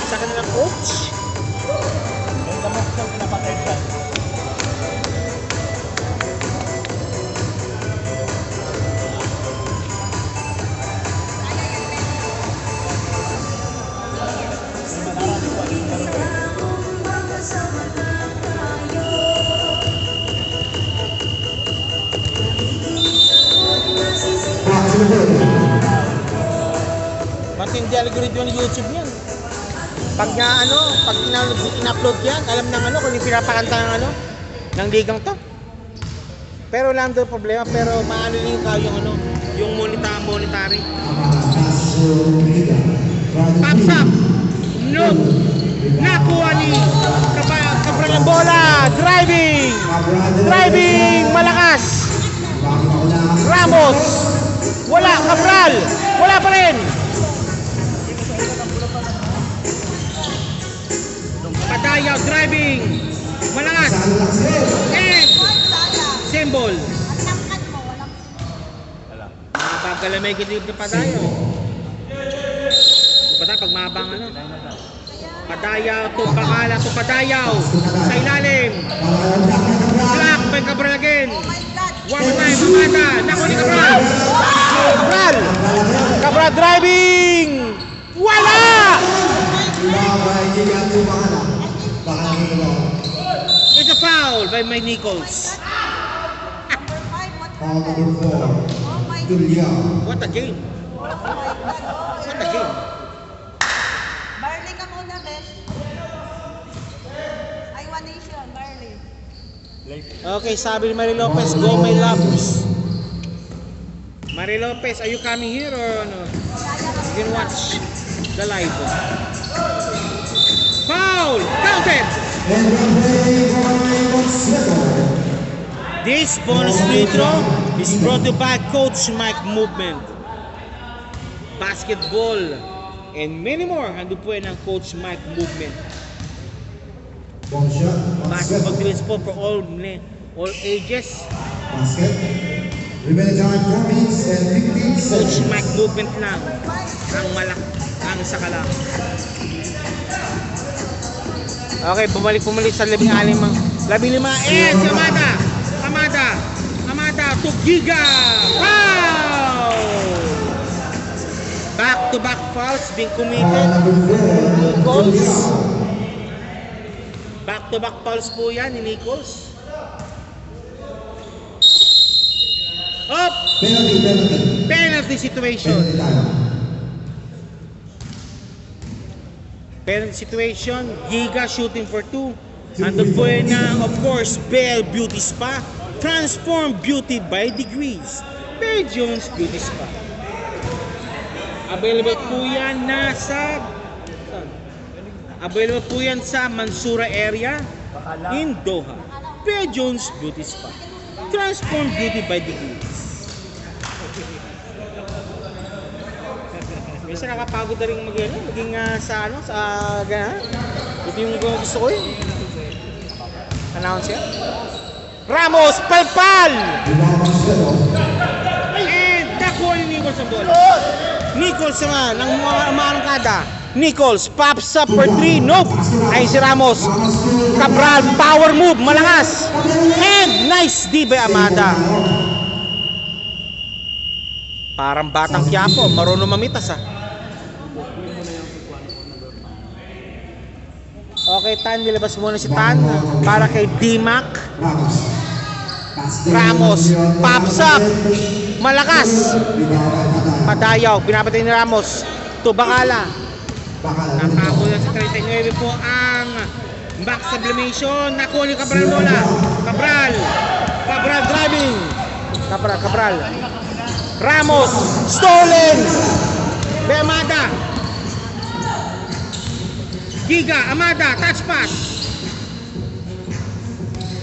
sa kanilang coach. siyang pinapatay dyan. Back to the world. Matindi algorithm ng YouTube niyan. Pag in-upload yan, alam ng kung yung pinapakanta ng ligang to. Pero lang doon problema, pero maano din yung monetary. Pops up! No! Nakuha ni Cabral ng bola! Driving! Driving! Malakas! Ramos! Wala! Cabral! Wala pa rin! Padayaw, driving! Malakas! And! Symbol! Pagkalamay kitid ng padayaw. Pag mabang Padayaw, Pakala, Padayaw! Sa ilalim! Black by Cabral again! One more time, Amada! Naku ni Cabral! Cabral! Cabral driving! Wala! It's a foul by Mike Nichols. What a game! What a game! Barley ka muna, Besh. Ay, one nation, Barley. Okay, sabi ni Marie Lopez, go my loves. Marie Lopez, are you coming here or no? You can watch the live. Foul! Counted! This bonus free throw is brought to you by Coach Mike Movement. Basketball and many more. Ando po yan ang Coach Mike Movement. Basketball principle for all ages. Basket. Remaining time 4 minutes and 15 Coach seconds. Mike Movement lang ang sakalang. Okay, bumalik sa 15 and si Amada to Giga. Wow! Back-to-back fouls being committed. Nichols. Back-to-back fouls po yan ni Nichols. Up! Penalty situation. Penalty situation. Giga shooting for 2. Ando po na, of course, Bell Beauty Spa. Transform beauty by degrees. Bear Jones Beauty Spa. Available po yan sa Mansoura area in Doha. Bear Jones Beauty Spa. Transform beauty by degrees. Minsan nakapagod na rin maging sa gana. Ito yung gusto ko Announce yan. Ramos, palpal! And nakuha ni Nichols ang bola. Nichols naman, ang mga maarangkada. Nichols, pops up for 3. Nope! Ay si Ramos. Cabral, power move, malakas. And nice D by Amada. Parang batang Quiapo, marunong mamitas Okay, Tan, nilabas muna si Tan para kay D-Mac. Ramos, pops up, malakas. Padayaw, binapatay ni Ramos. To Bakala. Natapos na sa 39 po ang back sublimation. Nakuha ni Cabral bola. Cabral driving. Cabral. Ramos, stolen. Amada. Giga, Amada, touch pass.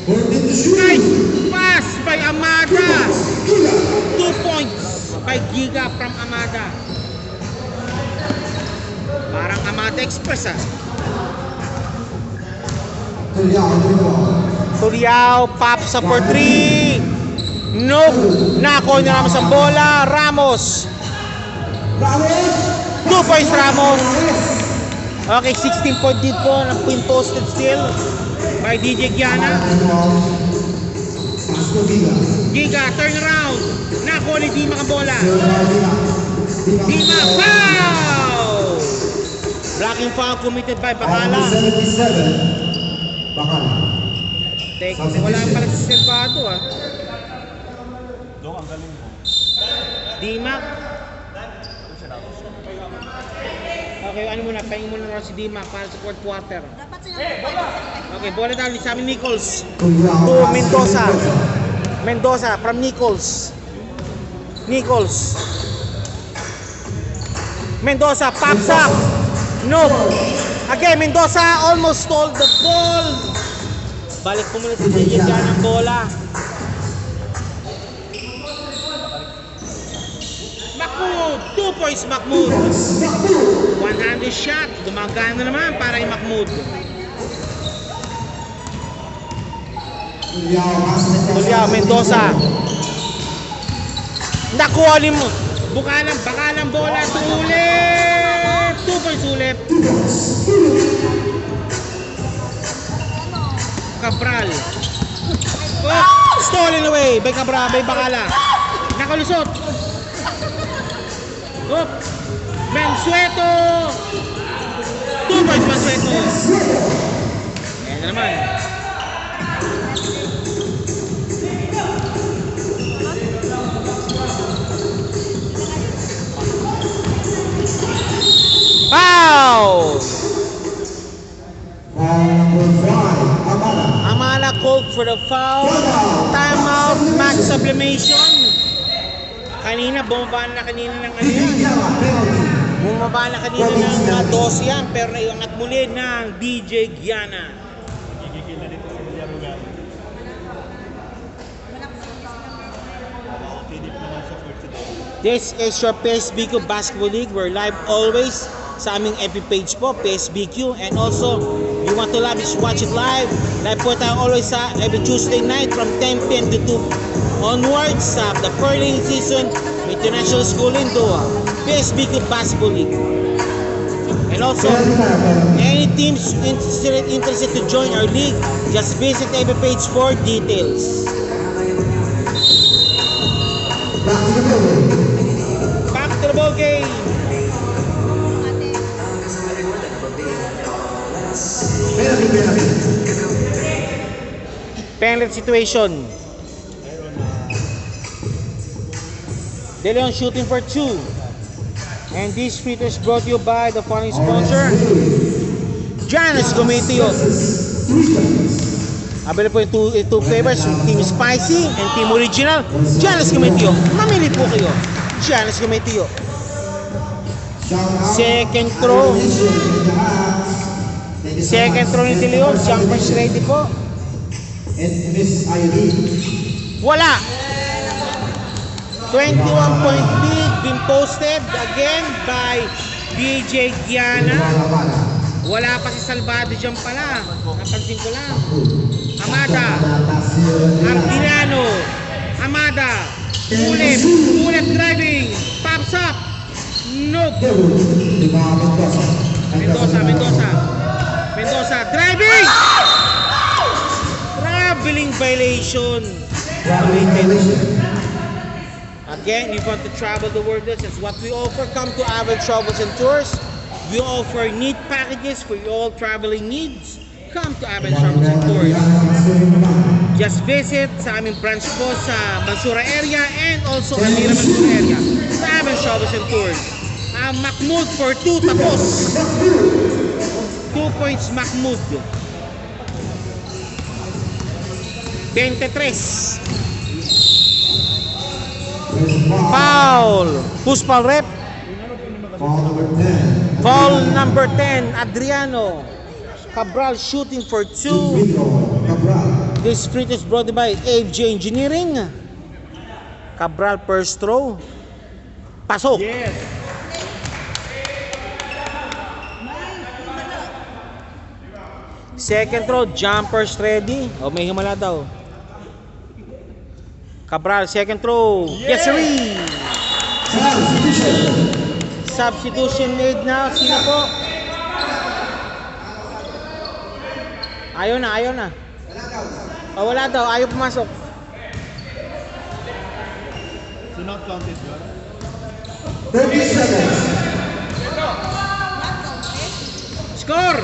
Nice pass by Amada. 2 points by Giga from Amada. Parang Amada Express Turiao, pops up for 3. Nope. Nakuha ni Ramos ang bola. Ramos. 2 points Ramos. Okay, 16 point lead po ng pin posted still. by DJ Giana. Pasco Giga. Giga, turn around. Nakuha ni Dima ang bola. Giga. Dima, foul! Blocking foul committed by Bacala. 77. Bacala. Teka, wala pala sa Silvado ah. Dong, ang galing mo. Dima. Okay, ano muna, pahingin muna naman si Dima para sa fourth quarter. Dapat sila Okay, bola down sa amin Nichols. Kuya. To Mendoza. Mendoza from Nichols. Nichols. Mendoza pops up. No. Again, Mendoza almost stole the ball. Balik po muna si DJ dyan ang bola. Mahmoud. 2 points Mahmoud. One-handed shot. Gumagana naman para kay Mahmoud. Juliao Mendoza. Nakuha ni mo. Bakalang bola. Sulit. 2 points ulit. Cabral. Oh, stolen away by Cabral, by Bacala. Nakalusot. Oh, Mansueto. 2 points Mansueto. Ayan na naman. Foul! Amala called for the foul. Timeout, match sublimation. Kanina, bumaba na kanina ng ano yan. Bumaba na kanina ng 12 yan, pero naiangat muli ng DJ Giana. Gigigil na dito sa Villarreal. Tinip naman sa first today. This is your PSBQ Basketball League. We're live always sa aming FB page po, PSBQ. And also, you want to live, just watch it live. Live po tayo always sa every Tuesday night from 10 p.m. to 2 onwards sa the Perling Season International School in Doha. PSBQ Basketball League. And also, any teams interested to join our league, just visit FB page for details. Back to the ball game. Penalty situation. De Leon shooting for 2. And this free throw is brought to you by the following sponsor. Janus Gometio. Available po yung two flavors, Team Spicy and Team Original. Janus Gometio. Mamili po kayo. Janus Gometio. Second throw. Second throw ni De Leon. Jumpers ready po. And Miss Irene. Wala. 21-point lead been posted again by DJ Giana. Wala pa si Salvado dyan pala. Napansin ko lang. Amada. Ardinano. Amada. Ulip driving. Pops up. Nope. Mendoza driving. Traveling violation. Again, you want to travel the world, that's what we offer. Come to Avid Travels and Tours. We offer neat packages for all traveling needs. Come to Avid Travels and Tours. Just visit sa aming branch po sa Mansura area and also Almira Mansura area. Sa Avid Travels and Tours. Mahmoud for 2 tapos. 2 points Mahmoud. 23. Foul. Who's foul rep? Foul number 10, Adriano. Cabral shooting for 2. This free is brought by AFJ Engineering. Cabral first throw. Pasok. Yes! Second throw, jumpers ready. O may himala daw. Cabral, second throw. Yes, sirree! Substitution made now. Sino po? Ayaw na, ayaw na. Oh, wala daw, ayaw pumasok. So not counted, yun? 30 seconds. Score!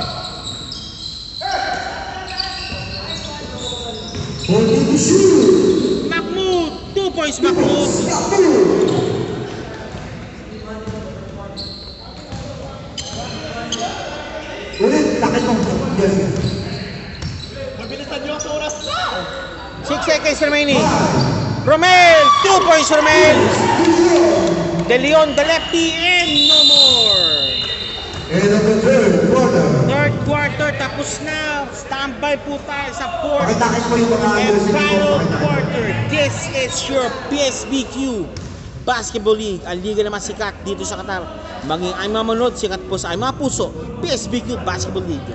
40 to shoot. Mahmoud! 2 points, Mahmoud! Ulit, laki mong yes. Mabilisan nyo sa oras na! 6 seconds remaining. Romel! 2 points, Romel! De Leon, the lefty, and no more! End of the third quarter. Third quarter, tapos na. Standby po tayo sa fourth Pakitakit mo yung mga and jersey final mo. quarter. This is your PSBQ Basketball League. Ang liga naman sikat dito sa Qatar. Maging ay mamunod, sikat po sa ay mga puso. PSBQ Basketball League.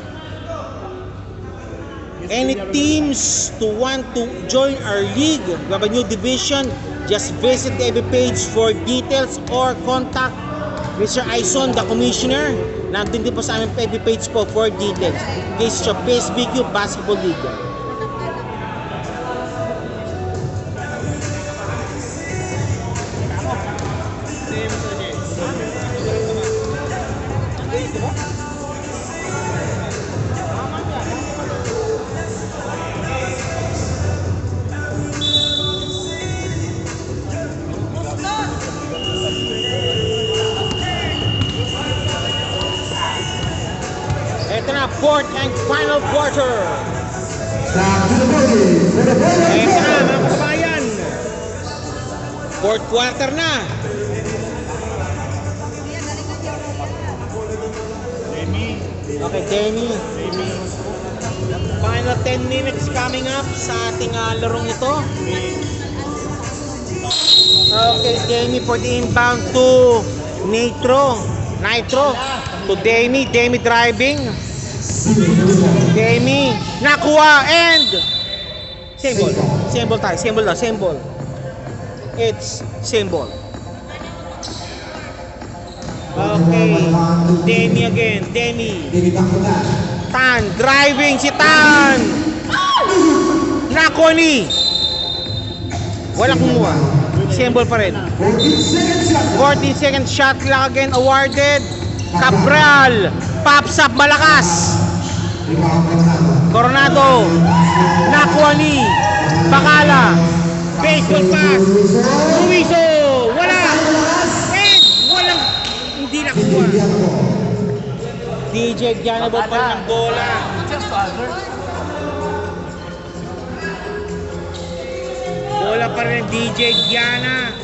Any teams to want to join our league, we have a new division, just visit the FB page for details or contact Mr. Aison, the commissioner. Nandun din po sa aming FB page po for details. This is your PSBQ Basketball League. Ito na, fourth and final quarter. Back to the boogie for the Ito na, ball. mga kabayan. Fourth quarter na. Okay, Demi. Final 10 minutes coming up sa ating larong ito. Okay, Demi for the inbound to Nitro. To Demi driving. Demi, nakuha and same ball. It's same ball. Okay, Demi again, Give it back to that. Tan, driving si Tan. Nakuha ni. Walang kumuha. Same ball pa rin. 14 seconds shot. 14 second shot clock again awarded. Cabral, pops up malakas. Rebound Coronado, Coronado. nakuha ni Bacala. Baseball pass. Ruizo, wala. And walang, hindi nakuha. DJ Gianabo pa rin ang bola. Just other. Bola pa rin DJ Giana.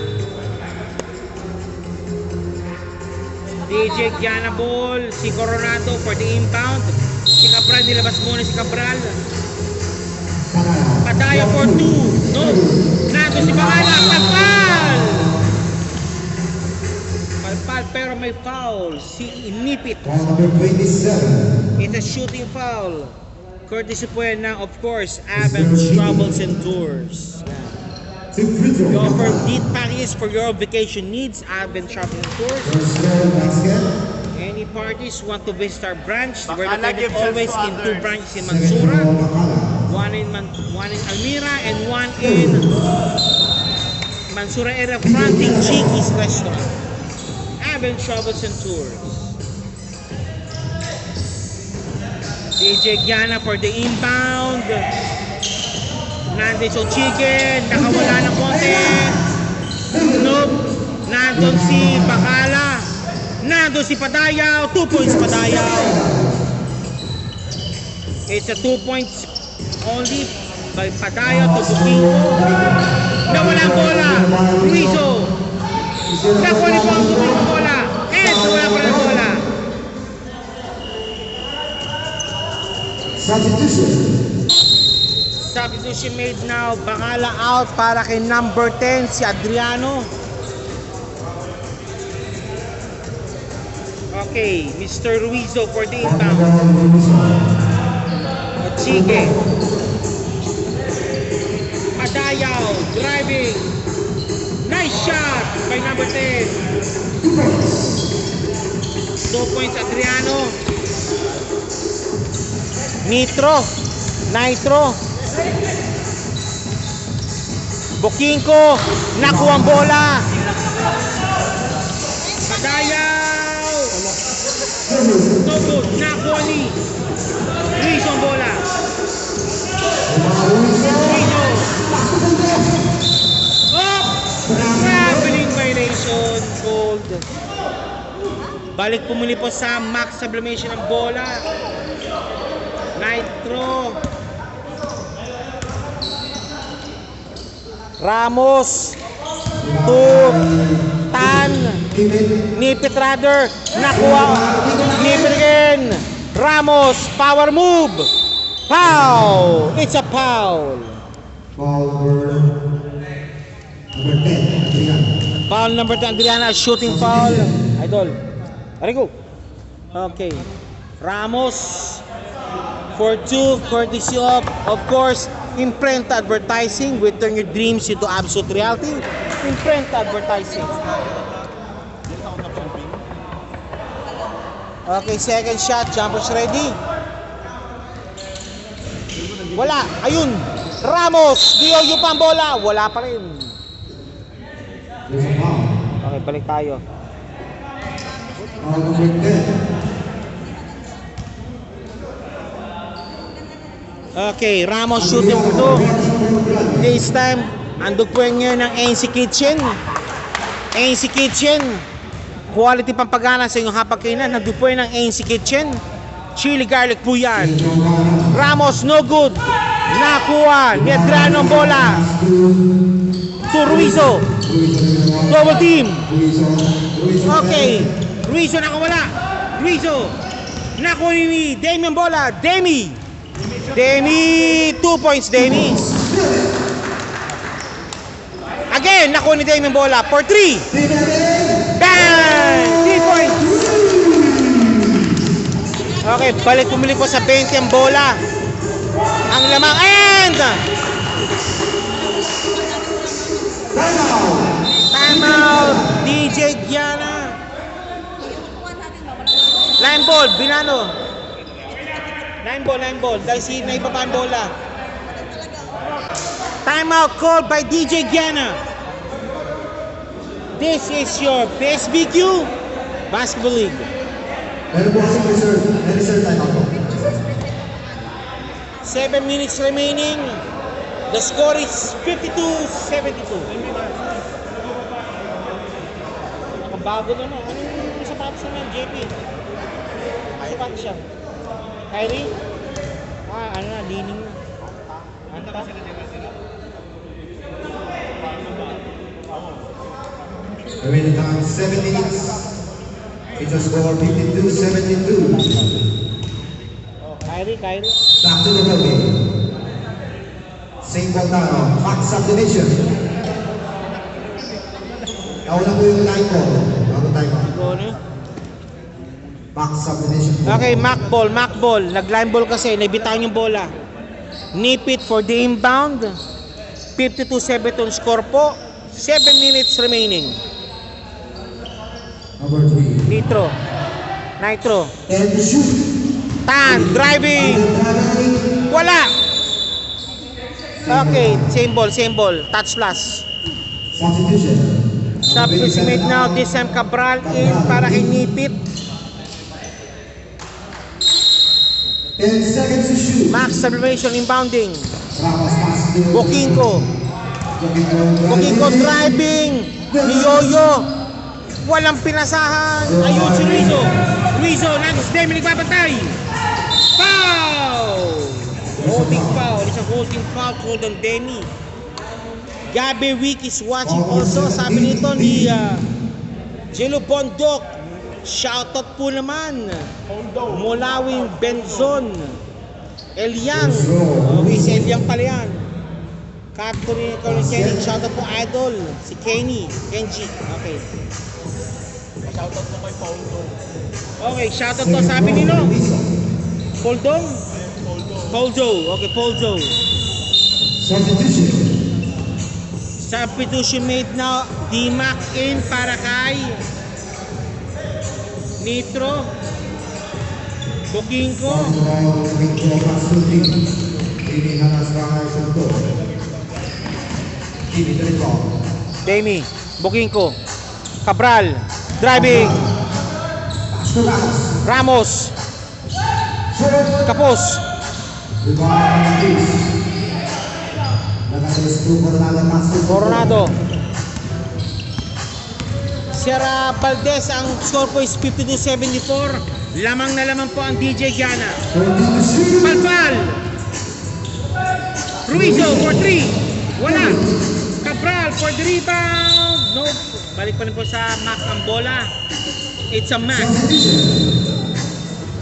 DJ Giana ball. Si Coronado for the inbound. Si Cabral, nilabas muna si Cabral. Padaya for 2. No. Nando si Bacala. Palpal. Palpal pero may foul. Si Inipit. Call number 27. It's a shooting foul. Courtesy po yan ng, of course, Avens Travels and Tours. Two free throws. We offer neat packages for your vacation needs. Avens Travels and Tours. First score basket. Any parties want to visit our branch? We're Bacala located gives always us to in 2 others. branches in Second Mansura. ball, Bacala. One in Almira and one in Mansura area fronting Chiki's restaurant. Avens Travels and Tours. DJ Giana for the inbound. Nandun si Chicken, nakawala ng konti. Nope. Nandun si Bacala. Nandun si Padayaw. 2 points Padayaw. It's a 2 points only by Padayaw to Bukingo. Nawala ang bola. Ruizo. Nakuha ni Bukingo ang bola. And wala pa rin ang bola. Substitution made now. Bacala out para kay number 10 si Adriano. Okay, Mr. Ruizo for the inbound. Ochige. Padayaw driving. Nice shot by number 10. 2 points Adriano. Nitro Nitro. Bokinko, nakuha ang bola. Kagayaw. No good, nakuha ni Ruizo ang bola. Ruizo. Oh! Traveling violation, cold. Balik pumuli po sa max sublimation ng bola. Nitro. Ramos to Tan. Nipit rather. Nakuha. Nipit again. Ramos. Power move. Foul. It's a foul. Foul number 10, Adrian. Foul number 10, Adriana. Shooting foul. Idol. There go. Okay. Ramos. For 2, courtesy of course, Imprenta Advertising. We turn your dreams into absolute reality. Imprenta Advertising. Okay, second shot. Jumpers ready. Wala. Ayun. Ramos. Dioyo pa ang bola. Wala pa rin. There's a foul. Okay, balik tayo. Foul number 10. Okay, Ramos shooting for 2. This time, andog po ngayon ng ANC Kitchen. ANC Kitchen. Quality pampagana sa inyong hapagkainan. Andog po ng ANC Kitchen. Chili garlic po yan. Ramos, no good. Nakuha. Ni Adriano ang bola. To Ruizo. Double team. Okay. Ruizo nakawala. Ruizo. Nakuha ni Demi ang bola. Demi. 2 points, Demi. Again, nakuha ni Demi ang bola for 3. Bang! 3 points. Okay, balik pumili po sa 20 ang bola. Ang lamang and timeout. DJ Giana. Line ball, Binano. Line ball. Dahil si naiba pa ang bola. Timeout called by DJ Giana. This is your PSBQ Basketball League. Meron po kasi reserve time ako. 7 minutes remaining. The score is 52-72. Nakabago na no. Ano yung sapatos naman, JP? Sapatos siya. Kyrie? Ano na, leaning na. Ano pa? Remaining time 7 minutes. It's a score 52-72. Kyrie. Back to the real game. St. Voltano, max subdivision. Nauna po yung line ball. Bago tayo. Max subdivision. Okay, Mac ball. Nag-line ball kasi, nabitaan yung bola. Nipit for the inbound. 52-7 score po. 7 minutes remaining. Number 3. Nitro. And shoot. Tan, driving. Wala. Okay, same ball. Touch plus. Substitution. Substitution made now. This time Cabral in para kay Nipit. 10 seconds to shoot. Max sublimation inbounding. Ramos pass to Bokinko driving. Niyoyo. Walang pinasahan. Ayun si Ruizo, nagis Demi nagbabantay. Foul! Holding foul. It's a holding foul called on Demi. Gabi Week is watching also. Sabi nito ni Jello Bondok. Shoutout po naman. Mulawing Benzon. Eliang. Okay, si Eliang pala yan. Captain Kenny. Shoutout po idol. Si Kenji. Okay. Shoutout mo kay Paulo. Okay, shoutout to sabi nilo. Poldong? Poldo. Okay, Poldo. Substitution. Substitution made now. D-Mac in para kay Nitro. Bokinko. Kimi Hanaswa Shunto. Kimi Dritko. Demi, booking ko. Cabral, driving. Pastulas. Ramos, Kapos. Rebound Chris. Nakasalis to Coronado Master. Coronado. Sierra Valdez, ang score po is 52-74. Lamang na lamang po ang DJ Giana. Palpal. Ruizo for 3. Wala. Cabral for the rebound. No. Balik pa rin po sa Mac ang bola. It's a Mac.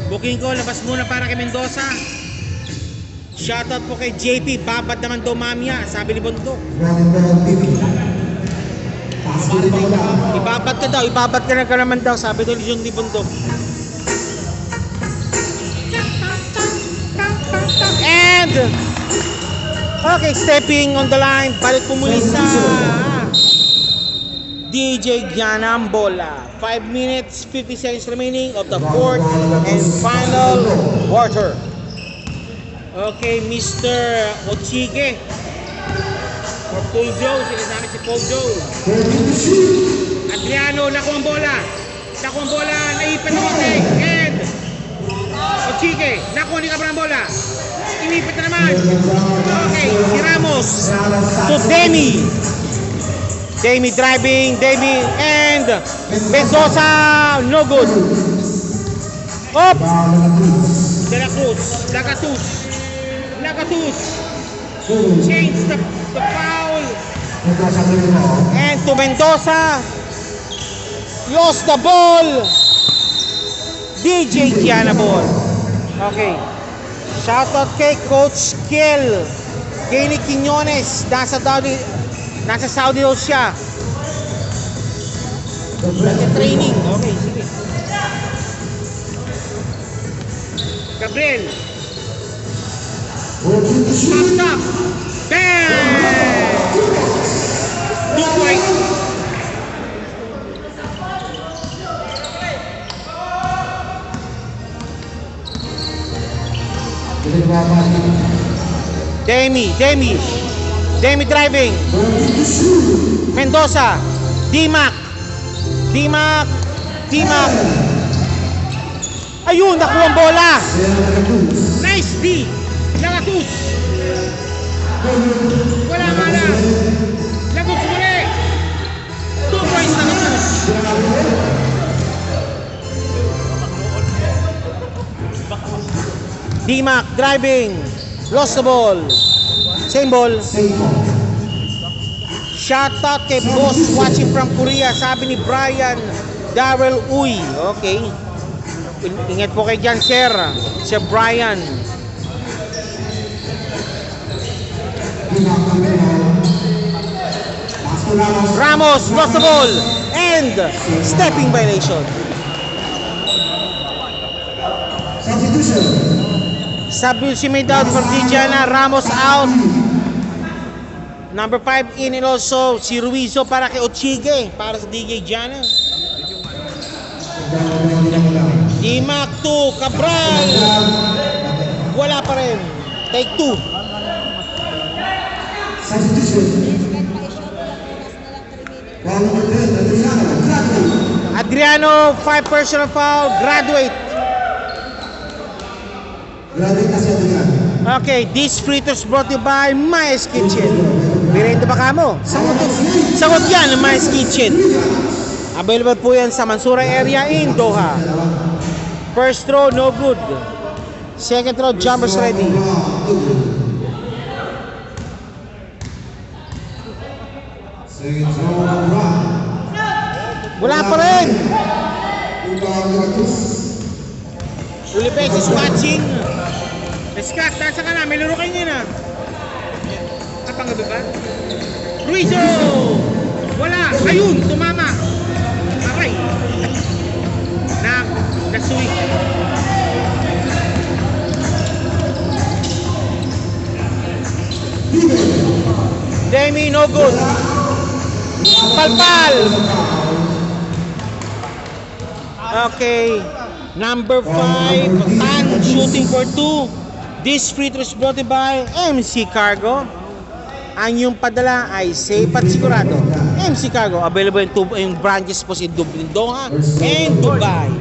Booking ko, labas muna para kay Mendoza. Shoutout po kay JP. Babad naman daw mamaya, sabi ni Bundok. Ibabat ka daw, ibabat ka na ka naman daw, sabi daw yung ni Bundok. And okay, stepping on the line, balik po muli sa DJ Giana ang bola. 5 minutes, 50 seconds remaining of the fourth and final quarter. Okay, Mr. Ochige for Paul Joe, sinasabi si Paul Joe. Adriano, nakuha ang bola. Nakuha ang bola, naipan ng konti. And Ochige, nakuha ni Cabral ang bola. Inipit na naman. Okay, si Ramos to Demi. Demi driving, Demi and Mendoza, no good. Up. De La Cruz, Lagatus. Change the foul. And to Mendoza. Lost the ball. DJ Giana ball. Okay. Shoutout kay Coach Kiel. Kenny Quiñones. Nasa Saudi daw siya. Nag-training. Okay, sige. Gabriel. Popped up. Bang! 2 points. Demi driving. Mendoza. D-Mac. Ayun, nakuha ang bola. Nice D. Lagatus. Wala mala. Lagus muli. 2 points na Lagatus. D-Mac driving. Lost the ball. Same ball. Shoutout kay Boss watching from Korea. Sabi ni Brian Darrell Uy. Okay. Ingat po kay dyan, sir. Sir Brian. Ramos lost the ball. And stepping violation. Substitution made out for Giana. Ramos out. Number 5 in and also si Ruizo para kay Ochige. Para sa DJ Giana. D-Mac 2. Cabral. Wala pa rin. Take 2. Adriano, 5 personal foul. Graduate. Okay, this fritters brought to you by Maya's Kitchen. Birenda ba kamo? Sagot yan ng Maya's Kitchen. Available po yan sa Mansura area in Doha. First throw, no good. Second throw, jumpers ready. Wala pa rin. Ulipes is watching. Scott, nasa ka na. May laro kayo niya na. Kapang gabi ba? Ruizo! Wala! Ayun! Tumama! Aray! Nasuwi. Demi, no good. Palpal! Okay. Number 5, Tan shooting for 2. This free throw is brought to you by MC Cargo. Ang yung padala ay safe at sigurado. MC Cargo, available yung branches po si Dublin, Doha, and Dubai.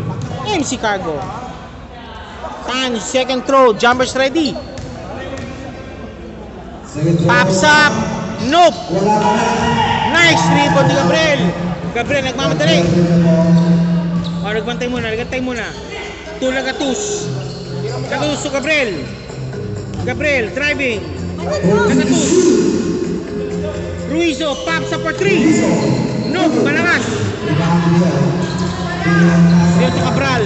MC Cargo. And second throw, jumpers ready. Pops up. Nope. Nice rebound ni Gabriel. Gabriel, nagmamadali. O, nagbantay muna. To Lagatus. Lagatus to Gabriel. Gabriel, driving. Lagatus. Ruizo, pops up for 3. Nope, malakas. Dito Cabral.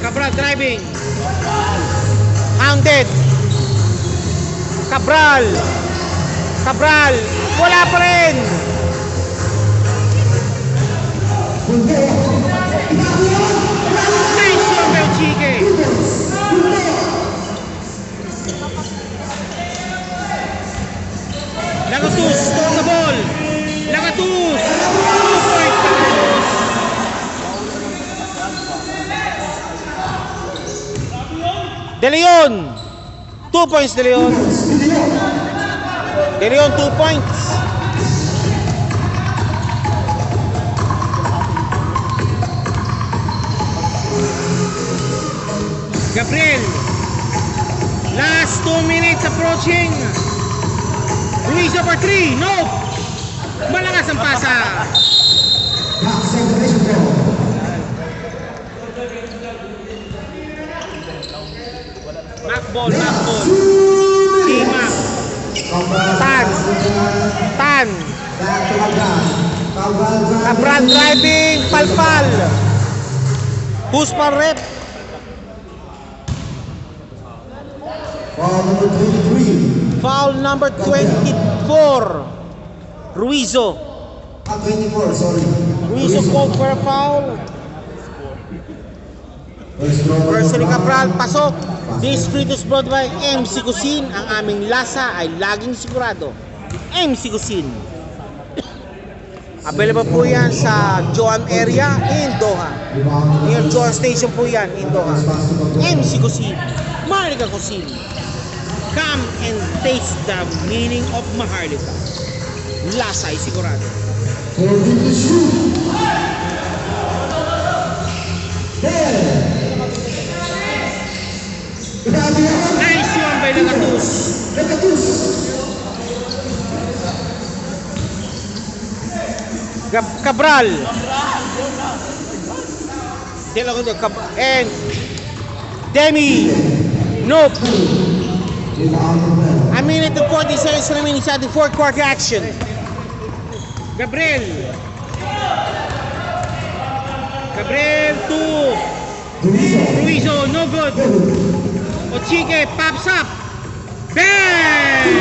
Cabral driving. Hounded. Cabral. Cabral. Wala pa rin. Nice one, Belchique. Lagatus, stole the ball. Lagatus. 2 points, Lagatus. De Leon. 2 points, De Leon. De Leon, 2 points. Gabriel. Last 2 minutes approaching. Ruiz over 3. Nope. Malakas ang pasa. Max examination ball. Macball. T-Mac. Tan. Back to Cabral. Cabral driving. Palpal. Who's pa rep? Foul number 23. Foul number 24. Ruizo. 24, sorry. Ruizo called for a foul. Personally Cabral, pasok. This free throw is brought by MC Cuisine. Ang aming lasa ay laging sigurado. MC Cuisine. Available po yan sa Joan area in Doha. Near Joan Station po yan in Doha. MC Cuisine. Maharlika Cuisine. Come and taste the meaning of Maharlika. Lasa ay sigurado. Holding the shoe. Nice one by Lagatus. Cabral. And Demi. Nope. A minute and 40 seconds remaining sa ating fourth quarter action. Gabriel to Ruizo, no good. Ochike pops up. Bang!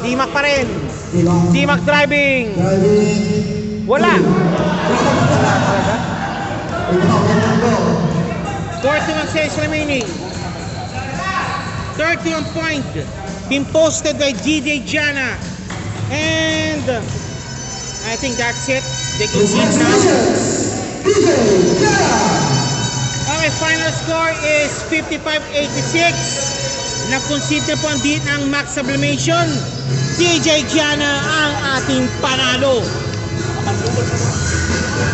D-Mac pa rin. D-Mac driving. Wala. 41 seconds remaining. 31 point. Been posted by DJ Jana. And I think that's it. They can see it now. Okay, final score is 55-86. Nag-concede na po ang beat ng Max Sublimation. DJ Jana ang ating panalo.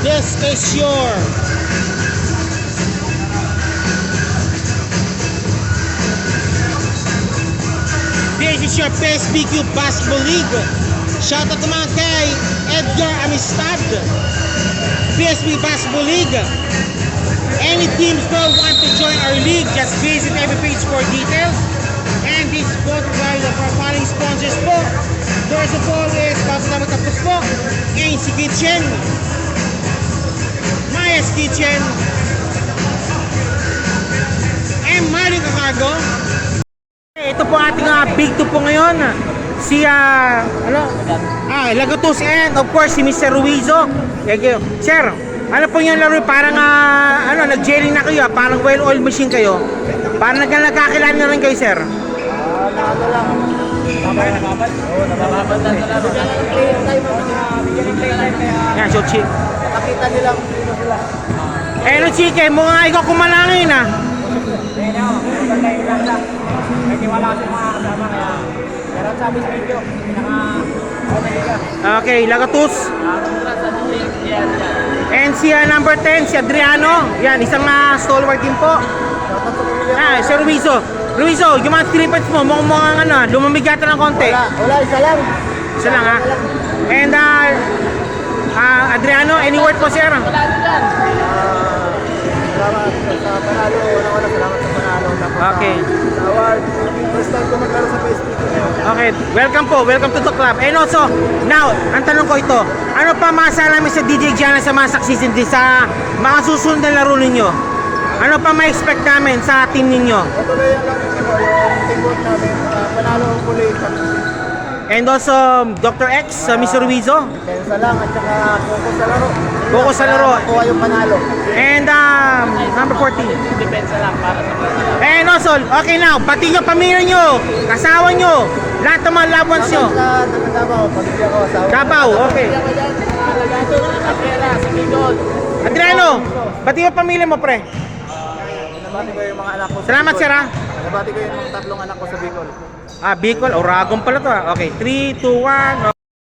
This is your Best BQ Basketball League. Shoutout naman kay Edgar Amistad. BSB Basketball League. Any teams that want to join our league, just visit every page for details. And this is brought by the following sponsors po. First of all is Pasalamat Tapos po, ANC Kitchen, Maya's Kitchen, and Maharlika Cargo. Ito po ating big two po ngayon. Si Lagatus and of course si Mr. Ruizo. Sir, ano po yung laro? Parang nag-jelly na kayo, parang well-oiled machine kayo. Parang nagkakilala na rin kayo, sir. Babay, nababad. Oo, nababad na talaga. Bigyan ng play time kaya Yan, so Chike. nakita nilang sino sila. Eh, no, Chike, mukha ikaw kumalangin, ah. Kaya ako, maganda yung lang lang. May tiwala kasi mga kasama kaya pero sabi sa video, pinaka-okay ka. Okay, Lagatus. Congrats sa DJ. Yan. And si number 10, si Adriano. Yan, isang stalwart din po. Shoutout sa pamilya ko. Si Ruizo. Ruizo, yung mga 3 points mo, mukhang ano, lumamigatan ng konti. Wala, isa lang. Isa lang, ha? And Adriano, any word po, sir? Wala din yan. Salamat sa panalo. Una-una salamat sa panalo. Tapos Okay. sa award. First time ko magkaroon sa Facebook ngayon. Okay, welcome po. Welcome to the club. And also, now, ang tanong ko ito, ano pa maasa namin sa DJ Gianna sa mga season din sa mga susunod na laro ninyo? Ano pa ma-expect namin sa team ninyo? Patuloy lang yung teamwork namin. Panalo ang muli. And also, Dr. X, Mr. Ruizo. Pensa lang at saka focus sa laro. Focus sa laro. Makuha yung panalo. And number 14. Depensa lang para sa panalo. And also, okay now, pati nyo, pamilya nyo, kasawa nyo, lahat ng mga loved ones nyo. Sa Davao, pamilya ko. Davao, okay. Pamilya ko dyan. Lagato, Cabrera, sa Bicol. Adriano, pati yung pamilya mo, pre. Nabati ko yung mga anak ko sa Salamat, Bicol. sir, ha? Nabati ko yung tatlong anak ko sa Bicol. Bicol, Oragon pala to, ha? Okay, 3, 2, 1.